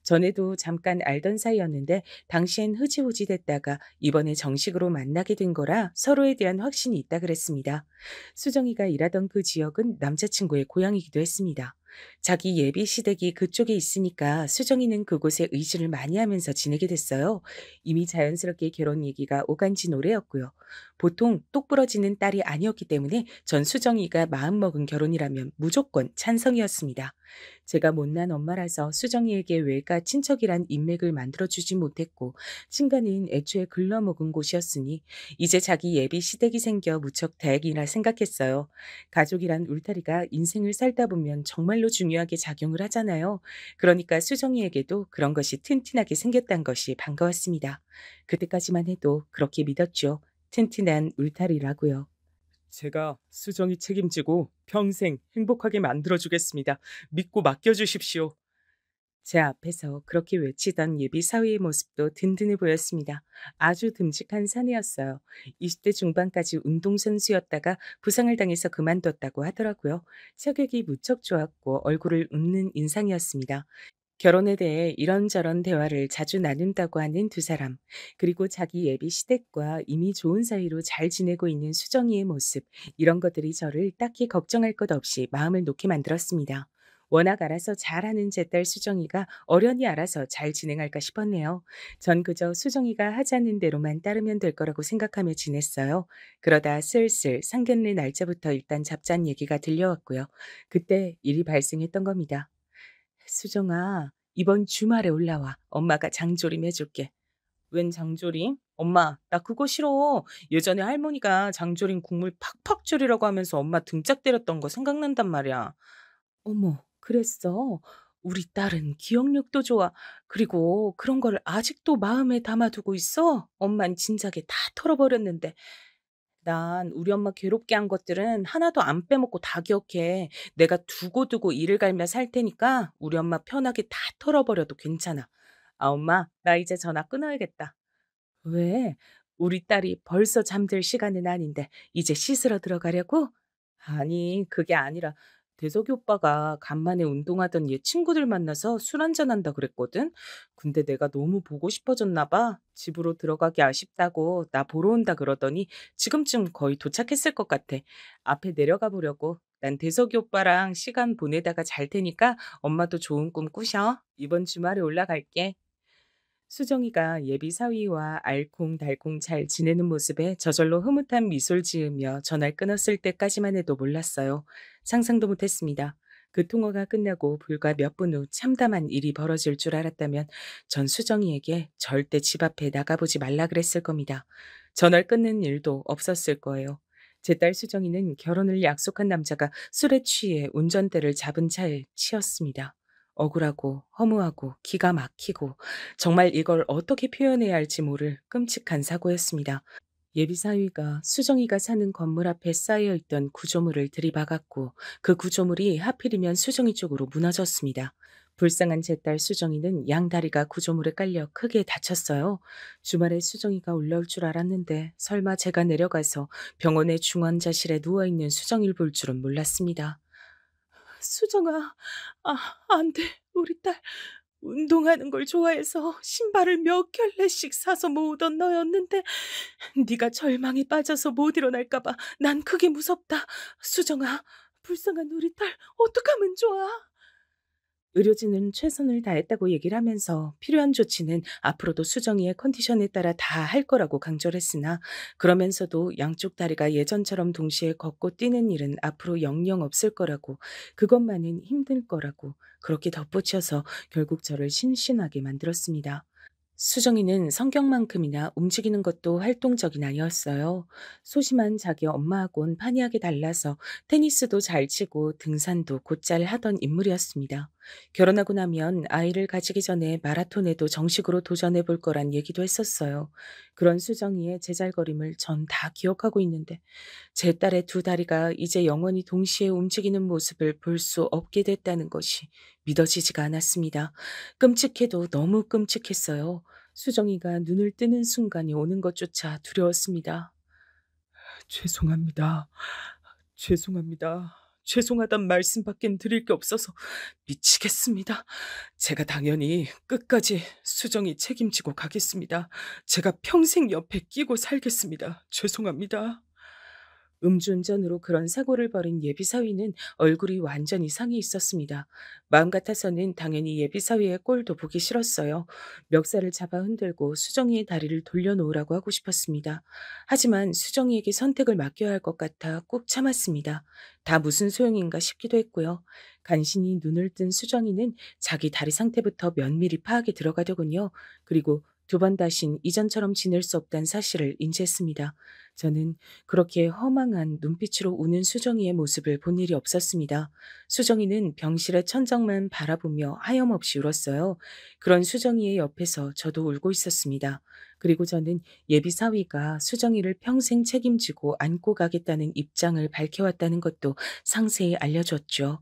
전에도 잠깐 알던 사이였는데 당시엔 흐지부지 됐다가 이번에 정식으로 만나게 된 거라 서로에 대한 확신이 있다 그랬습니다. 수정이가 일하던 그 지역은 남자친구의 고향이기도 했습니다. 자기 예비 시댁이 그쪽에 있으니까 수정이는 그곳에 의지를 많이 하면서 지내게 됐어요. 이미 자연스럽게 결혼 얘기가 오간 지 오래였고요. 보통 똑부러지는 딸이 아니었기 때문에 전 수정이가 마음먹은 결혼이라면 무조건 찬성이었습니다. 제가 못난 엄마라서 수정이에게 외가 친척이란 인맥을 만들어주지 못했고 친가는 애초에 글러먹은 곳이었으니 이제 자기 예비 시댁이 생겨 무척 다행이라 생각했어요. 가족이란 울타리가 인생을 살다 보면 정말로 중요하게 작용을 하잖아요. 그러니까 수정이에게도 그런 것이 튼튼하게 생겼다는 것이 반가웠습니다. 그때까지만 해도 그렇게 믿었죠. 튼튼한 울타리라고요. 제가 수정이 책임지고 평생 행복하게 만들어주겠습니다. 믿고 맡겨주십시오. 제 앞에서 그렇게 외치던 예비 사위의 모습도 든든해 보였습니다. 아주 듬직한 사내였어요. 20대 중반까지 운동선수였다가 부상을 당해서 그만뒀다고 하더라고요. 체격이 무척 좋았고 얼굴을 웃는 인상이었습니다. 결혼에 대해 이런저런 대화를 자주 나눈다고 하는 두 사람, 그리고 자기 예비 시댁과 이미 좋은 사이로 잘 지내고 있는 수정이의 모습, 이런 것들이 저를 딱히 걱정할 것 없이 마음을 놓게 만들었습니다. 워낙 알아서 잘하는 제 딸 수정이가 어련히 알아서 잘 진행할까 싶었네요. 전 그저 수정이가 하자는 대로만 따르면 될 거라고 생각하며 지냈어요. 그러다 슬슬 상견례 날짜부터 일단 잡자는 얘기가 들려왔고요. 그때 일이 발생했던 겁니다. 수정아, 이번 주말에 올라와. 엄마가 장조림 해줄게. 웬 장조림? 엄마, 나 그거 싫어. 예전에 할머니가 장조림 국물 팍팍 졸이라고 하면서 엄마 등짝 때렸던 거 생각난단 말이야. 어머, 그랬어? 우리 딸은 기억력도 좋아. 그리고 그런 걸 아직도 마음에 담아두고 있어? 엄만 진작에 다 털어버렸는데. 난 우리 엄마 괴롭게 한 것들은 하나도 안 빼먹고 다 기억해. 내가 두고두고 이를 갈며 살 테니까 우리 엄마 편하게 다 털어버려도 괜찮아. 아, 엄마, 나 이제 전화 끊어야겠다. 왜? 우리 딸이 벌써 잠들 시간은 아닌데 이제 씻으러 들어가려고? 아니, 그게 아니라 대석이 오빠가 간만에 운동하던 얘 친구들 만나서 술 한잔 한다 그랬거든? 근데 내가 너무 보고 싶어졌나 봐. 집으로 들어가기 아쉽다고 나 보러 온다 그러더니 지금쯤 거의 도착했을 것 같아. 앞에 내려가 보려고. 난 대석이 오빠랑 시간 보내다가 잘 테니까 엄마도 좋은 꿈 꾸셔. 이번 주말에 올라갈게. 수정이가 예비 사위와 알콩달콩 잘 지내는 모습에 저절로 흐뭇한 미소를 지으며 전화를 끊었을 때까지만 해도 몰랐어요. 상상도 못했습니다. 그 통화가 끝나고 불과 몇 분 후 참담한 일이 벌어질 줄 알았다면 전 수정이에게 절대 집 앞에 나가보지 말라 그랬을 겁니다. 전화를 끊는 일도 없었을 거예요. 제 딸 수정이는 결혼을 약속한 남자가 술에 취해 운전대를 잡은 차에 치였습니다. 억울하고 허무하고 기가 막히고 정말 이걸 어떻게 표현해야 할지 모를 끔찍한 사고였습니다. 예비 사위가 수정이가 사는 건물 앞에 쌓여 있던 구조물을 들이박았고 그 구조물이 하필이면 수정이 쪽으로 무너졌습니다. 불쌍한 제 딸 수정이는 양다리가 구조물에 깔려 크게 다쳤어요. 주말에 수정이가 올라올 줄 알았는데 설마 제가 내려가서 병원의 중환자실에 누워있는 수정이를 볼 줄은 몰랐습니다. 수정아, 아, 안 돼. 우리 딸 운동하는 걸 좋아해서 신발을 몇 켤레씩 사서 모으던 너였는데 네가 절망에 빠져서 못 일어날까 봐 난 그게 무섭다. 수정아, 불쌍한 우리 딸 어떡하면 좋아? 의료진은 최선을 다했다고 얘기를 하면서 필요한 조치는 앞으로도 수정이의 컨디션에 따라 다 할 거라고 강조를 했으나 그러면서도 양쪽 다리가 예전처럼 동시에 걷고 뛰는 일은 앞으로 영영 없을 거라고 그것만은 힘들 거라고 그렇게 덧붙여서 결국 저를 신신하게 만들었습니다. 수정이는 성격만큼이나 움직이는 것도 활동적인 아이였어요. 소심한 자기 엄마하고는 판이하게 달라서 테니스도 잘 치고 등산도 곧잘 하던 인물이었습니다. 결혼하고 나면 아이를 가지기 전에 마라톤에도 정식으로 도전해 볼 거란 얘기도 했었어요. 그런 수정이의 제잘거림을 전 다 기억하고 있는데 제 딸의 두 다리가 이제 영원히 동시에 움직이는 모습을 볼 수 없게 됐다는 것이 믿어지지가 않았습니다. 끔찍해도 너무 끔찍했어요. 수정이가 눈을 뜨는 순간이 오는 것조차 두려웠습니다. 죄송합니다. 죄송합니다. 죄송하단 말씀밖엔 드릴 게 없어서 미치겠습니다. 제가 당연히 끝까지 수정이 책임지고 가겠습니다. 제가 평생 옆에 끼고 살겠습니다. 죄송합니다. 음주운전으로 그런 사고를 벌인 예비사위는 얼굴이 완전히 상해 있었습니다. 마음 같아서는 당연히 예비사위의 꼴도 보기 싫었어요. 멱살을 잡아 흔들고 수정이의 다리를 돌려놓으라고 하고 싶었습니다. 하지만 수정이에게 선택을 맡겨야 할 것 같아 꾹 참았습니다. 다 무슨 소용인가 싶기도 했고요. 간신히 눈을 뜬 수정이는 자기 다리 상태부터 면밀히 파악에 들어가더군요. 그리고 두 번 다신 이전처럼 지낼 수 없다는 사실을 인지했습니다. 저는 그렇게 허망한 눈빛으로 우는 수정이의 모습을 본 일이 없었습니다. 수정이는 병실의 천장만 바라보며 하염없이 울었어요. 그런 수정이의 옆에서 저도 울고 있었습니다. 그리고 저는 예비 사위가 수정이를 평생 책임지고 안고 가겠다는 입장을 밝혀왔다는 것도 상세히 알려줬죠.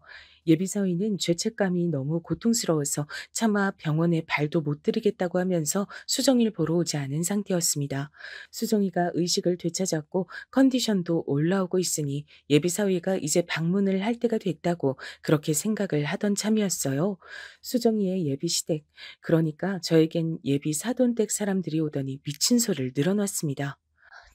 예비 사위는 죄책감이 너무 고통스러워서 차마 병원에 발도 못 들이겠다고 하면서 수정이를 보러 오지 않은 상태였습니다. 수정이가 의식을 되찾았고 컨디션도 올라오고 있으니 예비 사위가 이제 방문을 할 때가 됐다고 그렇게 생각을 하던 참이었어요. 수정이의 예비 시댁, 그러니까 저에겐 예비 사돈댁 사람들이 오더니 미친 소리를 늘어놨습니다.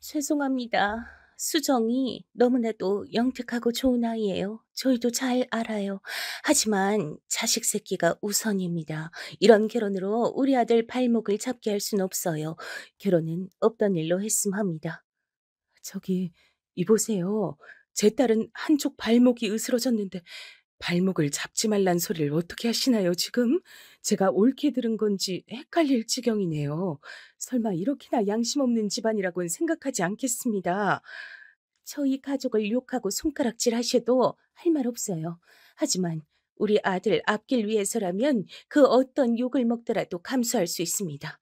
죄송합니다. 수정이 너무나도 영특하고 좋은 아이예요. 저희도 잘 알아요. 하지만 자식 새끼가 우선입니다. 이런 결혼으로 우리 아들 발목을 잡게 할 순 없어요. 결혼은 없던 일로 했음 합니다. 저기, 이보세요. 제 딸은 한쪽 발목이 으스러졌는데 발목을 잡지 말란 소리를 어떻게 하시나요, 지금? 제가 옳게 들은 건지 헷갈릴 지경이네요. 설마 이렇게나 양심 없는 집안이라고는 생각하지 않겠습니다. 저희 가족을 욕하고 손가락질 하셔도 할 말 없어요. 하지만 우리 아들 앞길 위해서라면 그 어떤 욕을 먹더라도 감수할 수 있습니다.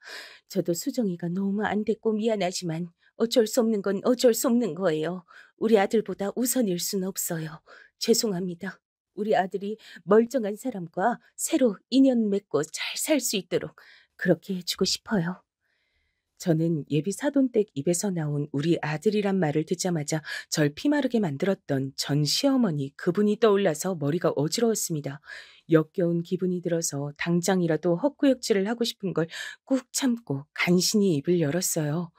저도 수정이가 너무 안 됐고 미안하지만 어쩔 수 없는 건 어쩔 수 없는 거예요. 우리 아들보다 우선일 수는 없어요. 죄송합니다. 우리 아들이 멀쩡한 사람과 새로 인연 맺고 잘 살 수 있도록 그렇게 해주고 싶어요. 저는 예비 사돈댁 입에서 나온 우리 아들이란 말을 듣자마자 절 피마르게 만들었던 전 시어머니 그분이 떠올라서 머리가 어지러웠습니다. 역겨운 기분이 들어서 당장이라도 헛구역질을 하고 싶은 걸 꾹 참고 간신히 입을 열었어요.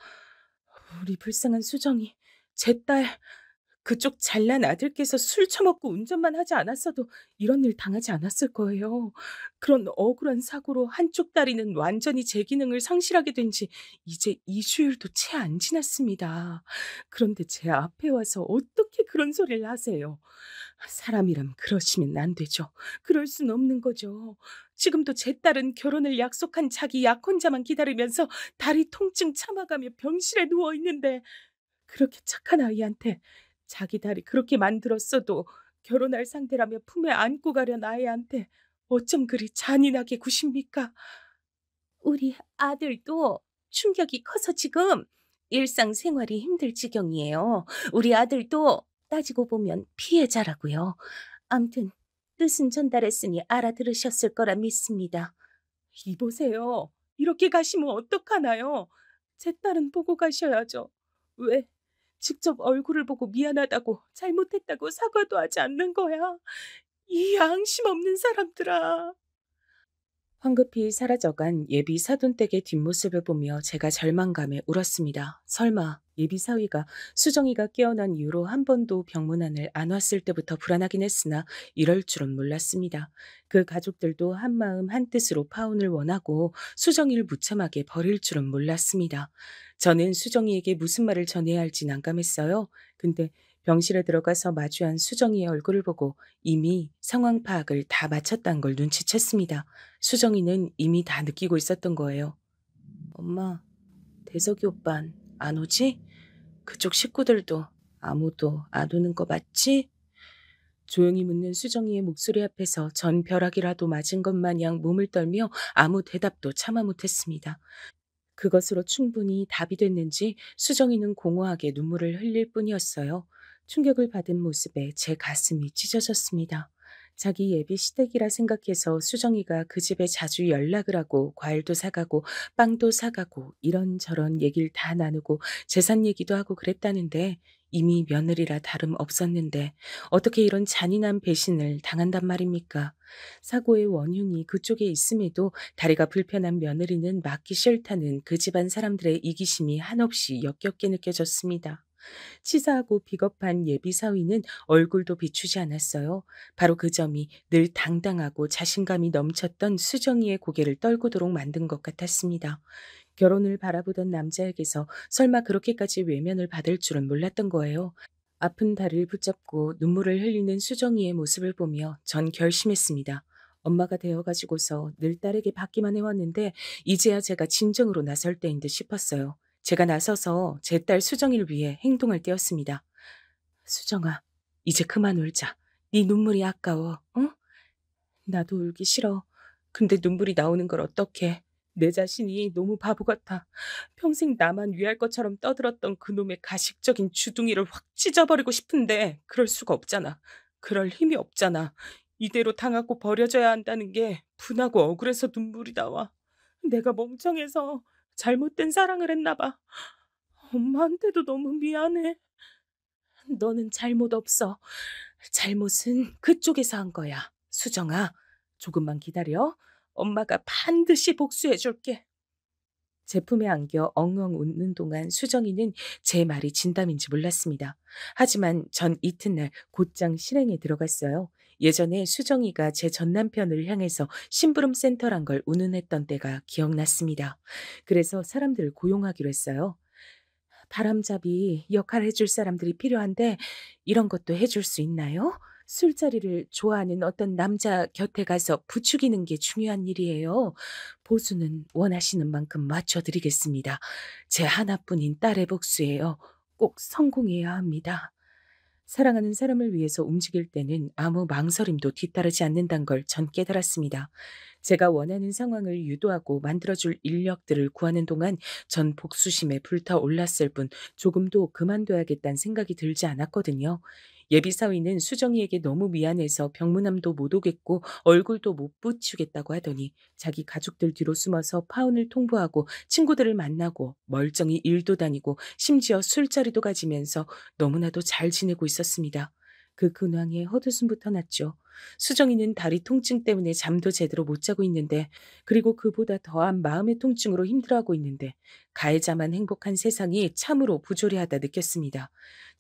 우리 불쌍한 수정이, 제 딸, 그쪽 잘난 아들께서 술 처먹고 운전만 하지 않았어도 이런 일 당하지 않았을 거예요. 그런 억울한 사고로 한쪽 다리는 완전히 제 기능을 상실하게 된 지 이제 2주일도 채 안 지났습니다. 그런데 제 앞에 와서 어떻게 그런 소리를 하세요? 사람이라면 그러시면 안 되죠. 그럴 순 없는 거죠. 지금도 제 딸은 결혼을 약속한 자기 약혼자만 기다리면서 다리 통증 참아가며 병실에 누워 있는데 그렇게 착한 아이한테 자기 다리 그렇게 만들었어도 결혼할 상대라며 품에 안고 가려는 아이한테 어쩜 그리 잔인하게 구십니까? 우리 아들도 충격이 커서 지금 일상생활이 힘들 지경이에요. 우리 아들도 따지고 보면 피해자라고요. 암튼 뜻은 전달했으니 알아들으셨을 거라 믿습니다. 이보세요. 이렇게 가시면 어떡하나요? 제 딸은 보고 가셔야죠. 왜? 직접 얼굴을 보고 미안하다고 잘못했다고 사과도 하지 않는 거야. 이 양심 없는 사람들아. 황급히 사라져간 예비 사돈댁의 뒷모습을 보며 제가 절망감에 울었습니다. 설마 예비 사위가 수정이가 깨어난 이후로 한 번도 병문안을 안 왔을 때부터 불안하긴 했으나 이럴 줄은 몰랐습니다. 그 가족들도 한마음 한뜻으로 파혼을 원하고 수정이를 무참하게 버릴 줄은 몰랐습니다. 저는 수정이에게 무슨 말을 전해야 할지 난감했어요. 근데 병실에 들어가서 마주한 수정이의 얼굴을 보고 이미 상황 파악을 다 마쳤다는 걸 눈치챘습니다. 수정이는 이미 다 느끼고 있었던 거예요. 엄마, 대석이 오빤 안 오지? 그쪽 식구들도 아무도 안 오는 거 맞지? 조용히 묻는 수정이의 목소리 앞에서 전 벼락이라도 맞은 것 마냥 몸을 떨며 아무 대답도 차마 못했습니다. 그것으로 충분히 답이 됐는지 수정이는 공허하게 눈물을 흘릴 뿐이었어요. 충격을 받은 모습에 제 가슴이 찢어졌습니다. 자기 예비 시댁이라 생각해서 수정이가 그 집에 자주 연락을 하고 과일도 사가고 빵도 사가고 이런저런 얘기를 다 나누고 재산 얘기도 하고 그랬다는데 이미 며느리라 다름없었는데 어떻게 이런 잔인한 배신을 당한단 말입니까? 사고의 원흉이 그쪽에 있음에도 다리가 불편한 며느리는 맞기 싫다는 그 집안 사람들의 이기심이 한없이 역겹게 느껴졌습니다. 치사하고 비겁한 예비 사위는 얼굴도 비추지 않았어요. 바로 그 점이 늘 당당하고 자신감이 넘쳤던 수정이의 고개를 떨구도록 만든 것 같았습니다. 결혼을 바라보던 남자에게서 설마 그렇게까지 외면을 받을 줄은 몰랐던 거예요. 아픈 다리를 붙잡고 눈물을 흘리는 수정이의 모습을 보며 전 결심했습니다. 엄마가 되어가지고서 늘 딸에게 받기만 해왔는데 이제야 제가 진정으로 나설 때인 듯 싶었어요. 제가 나서서 제 딸 수정이를 위해 행동을 떼었습니다. 수정아, 이제 그만 울자. 네 눈물이 아까워, 응? 나도 울기 싫어. 근데 눈물이 나오는 걸 어떡해. 내 자신이 너무 바보 같아. 평생 나만 위할 것처럼 떠들었던 그놈의 가식적인 주둥이를 확 찢어버리고 싶은데 그럴 수가 없잖아. 그럴 힘이 없잖아. 이대로 당하고 버려져야 한다는 게 분하고 억울해서 눈물이 나와. 내가 멍청해서 잘못된 사랑을 했나 봐. 엄마한테도 너무 미안해. 너는 잘못 없어. 잘못은 그쪽에서 한 거야. 수정아, 조금만 기다려. 엄마가 반드시 복수해 줄게. 제품에 안겨 엉엉 웃는 동안 수정이는 제 말이 진담인지 몰랐습니다. 하지만 전 이튿날 곧장 실행에 들어갔어요. 예전에 수정이가 제 전남편을 향해서 심부름 센터란 걸 운운했던 때가 기억났습니다. 그래서 사람들을 고용하기로 했어요. 바람잡이 역할 해줄 사람들이 필요한데 이런 것도 해줄 수 있나요? 술자리를 좋아하는 어떤 남자 곁에 가서 부추기는 게 중요한 일이에요. 보수는 원하시는 만큼 맞춰드리겠습니다. 제 하나뿐인 딸의 복수예요. 꼭 성공해야 합니다. 사랑하는 사람을 위해서 움직일 때는 아무 망설임도 뒤따르지 않는다는 걸 전 깨달았습니다. 제가 원하는 상황을 유도하고 만들어줄 인력들을 구하는 동안 전 복수심에 불타올랐을 뿐 조금도 그만둬야겠다는 생각이 들지 않았거든요. 예비사위는 수정이에게 너무 미안해서 병문안도 못 오겠고 얼굴도 못 붙이겠다고 하더니 자기 가족들 뒤로 숨어서 파혼을 통보하고 친구들을 만나고 멀쩡히 일도 다니고 심지어 술자리도 가지면서 너무나도 잘 지내고 있었습니다. 그 근황에 헛웃음부터 났죠. 수정이는 다리 통증 때문에 잠도 제대로 못 자고 있는데 그리고 그보다 더한 마음의 통증으로 힘들어하고 있는데 가해자만 행복한 세상이 참으로 부조리하다 느꼈습니다.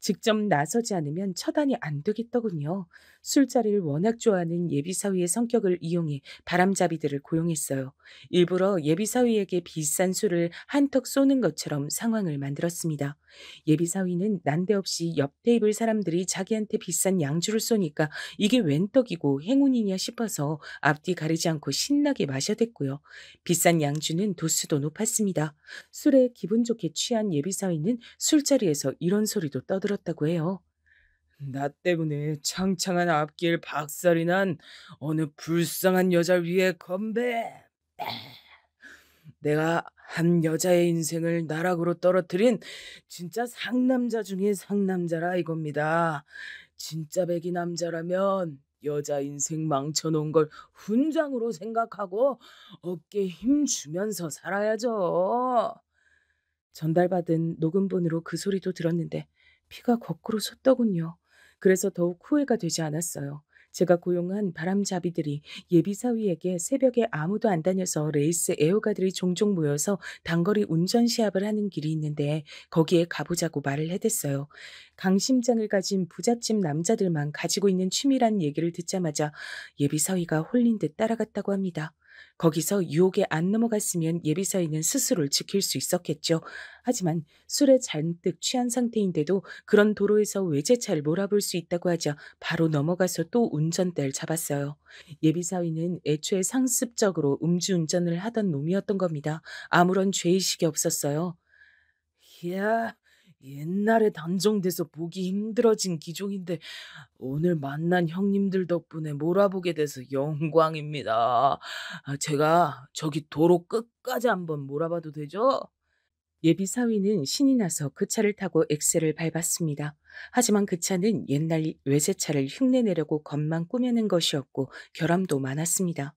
직접 나서지 않으면 처단이 안 되겠더군요. 술자리를 워낙 좋아하는 예비사위의 성격을 이용해 바람잡이들을 고용했어요. 일부러 예비사위에게 비싼 술을 한턱 쏘는 것처럼 상황을 만들었습니다. 예비사위는 난데없이 옆 테이블 사람들이 자기한테 비싼 양주를 쏘니까 이게 웬 떡이고 행운이냐 싶어서 앞뒤 가리지 않고 신나게 마셔댔고요. 비싼 양주는 도수도 높았습니다. 술에 기분 좋게 취한 예비사위는 술자리에서 이런 소리도 떠들었다고 해요. 나 때문에 창창한 앞길 박살이 난 어느 불쌍한 여자를 위해 건배. 내가 한 여자의 인생을 나락으로 떨어뜨린 진짜 상남자 중에 상남자라 이겁니다. 진짜 백이 남자라면 여자 인생 망쳐놓은 걸 훈장으로 생각하고 어깨에 힘 주면서 살아야죠. 전달받은 녹음본으로 그 소리도 들었는데 피가 거꾸로 솟더군요. 그래서 더욱 후회가 되지 않았어요. 제가 고용한 바람잡이들이 예비사위에게 새벽에 아무도 안 다녀서 레이스 애호가들이 종종 모여서 단거리 운전 시합을 하는 길이 있는데 거기에 가보자고 말을 해댔어요. 강심장을 가진 부잣집 남자들만 가지고 있는 취미란 얘기를 듣자마자 예비사위가 홀린 듯 따라갔다고 합니다. 거기서 유혹에 안 넘어갔으면 예비사위는 스스로를 지킬 수 있었겠죠. 하지만 술에 잔뜩 취한 상태인데도 그런 도로에서 외제차를 몰아볼 수 있다고 하자 바로 넘어가서 또 운전대를 잡았어요. 예비사위는 애초에 상습적으로 음주운전을 하던 놈이었던 겁니다. 아무런 죄의식이 없었어요. 이야, 옛날에 단종돼서 보기 힘들어진 기종인데 오늘 만난 형님들 덕분에 몰아보게 돼서 영광입니다. 제가 저기 도로 끝까지 한번 몰아봐도 되죠? 예비 사위는 신이 나서 그 차를 타고 엑셀을 밟았습니다. 하지만 그 차는 옛날 외제차를 흉내내려고 겉만 꾸며낸 것이었고 결함도 많았습니다.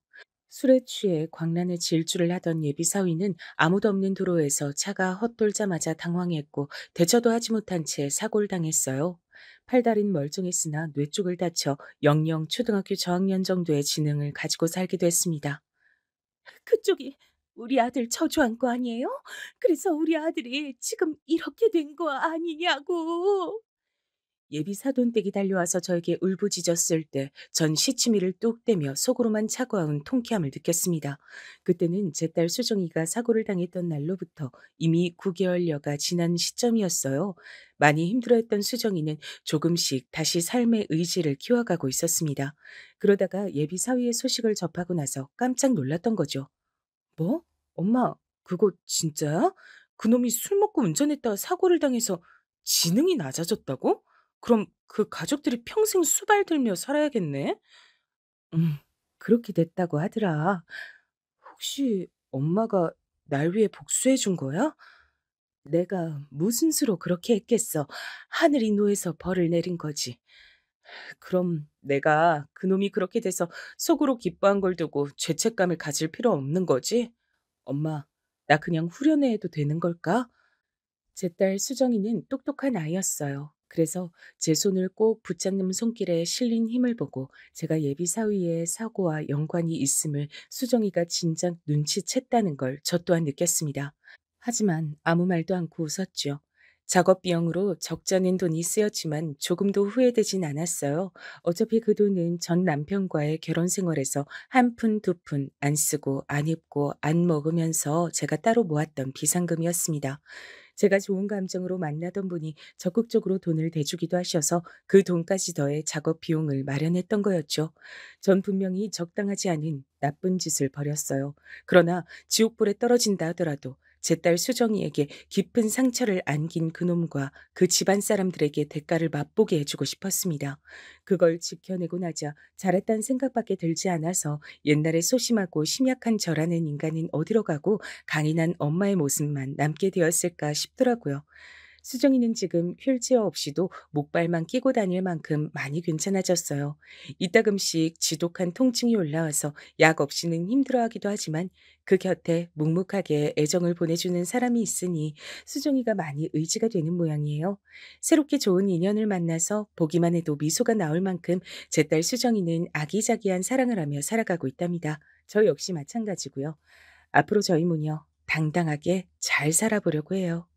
술에 취해 광란의 질주를 하던 예비 사위는 아무도 없는 도로에서 차가 헛돌자마자 당황했고 대처도 하지 못한 채 사고를 당했어요. 팔다리는 멀쩡했으나 뇌 쪽을 다쳐 영영 초등학교 저학년 정도의 지능을 가지고 살게 됐습니다. 그쪽이 우리 아들 저주한 거 아니에요? 그래서 우리 아들이 지금 이렇게 된 거 아니냐고. 예비 사돈댁이 달려와서 저에게 울부짖었을 때 전 시치미를 뚝 떼며 속으로만 차가운 통쾌함을 느꼈습니다. 그때는 제 딸 수정이가 사고를 당했던 날로부터 이미 9개월여가 지난 시점이었어요. 많이 힘들어했던 수정이는 조금씩 다시 삶의 의지를 키워가고 있었습니다. 그러다가 예비 사위의 소식을 접하고 나서 깜짝 놀랐던 거죠. 뭐? 엄마, 그거 진짜야? 그놈이 술 먹고 운전했다가 사고를 당해서 지능이 낮아졌다고? 그럼 그 가족들이 평생 수발 들며 살아야겠네? 음, 그렇게 됐다고 하더라. 혹시 엄마가 날 위해 복수해 준 거야? 내가 무슨 수로 그렇게 했겠어. 하늘이 노해서 벌을 내린 거지. 그럼 내가 그놈이 그렇게 돼서 속으로 기뻐한 걸 두고 죄책감을 가질 필요 없는 거지? 엄마, 나 그냥 후련해 해도 되는 걸까? 제 딸 수정이는 똑똑한 아이였어요. 그래서 제 손을 꼭 붙잡는 손길에 실린 힘을 보고 제가 예비 사위의 사고와 연관이 있음을 수정이가 진작 눈치챘다는 걸 저 또한 느꼈습니다. 하지만 아무 말도 않고 웃었죠. 작업 비용으로 적잖은 돈이 쓰였지만 조금도 후회되진 않았어요. 어차피 그 돈은 전 남편과의 결혼 생활에서 한 푼, 두 푼 안 쓰고 안 입고 안 먹으면서 제가 따로 모았던 비상금이었습니다. 제가 좋은 감정으로 만나던 분이 적극적으로 돈을 대주기도 하셔서 그 돈까지 더해 작업 비용을 마련했던 거였죠. 전 분명히 적당하지 않은 나쁜 짓을 벌였어요. 그러나 지옥불에 떨어진다 하더라도 제 딸 수정이에게 깊은 상처를 안긴 그놈과 그 집안 사람들에게 대가를 맛보게 해주고 싶었습니다. 그걸 지켜내고 나자 잘했다는 생각밖에 들지 않아서 옛날에 소심하고 심약한 저라는 인간은 어디로 가고 강인한 엄마의 모습만 남게 되었을까 싶더라고요. 수정이는 지금 휠체어 없이도 목발만 끼고 다닐 만큼 많이 괜찮아졌어요. 이따금씩 지독한 통증이 올라와서 약 없이는 힘들어하기도 하지만 그 곁에 묵묵하게 애정을 보내주는 사람이 있으니 수정이가 많이 의지가 되는 모양이에요. 새롭게 좋은 인연을 만나서 보기만 해도 미소가 나올 만큼 제 딸 수정이는 아기자기한 사랑을 하며 살아가고 있답니다. 저 역시 마찬가지고요. 앞으로 저희 모녀 당당하게 잘 살아보려고 해요.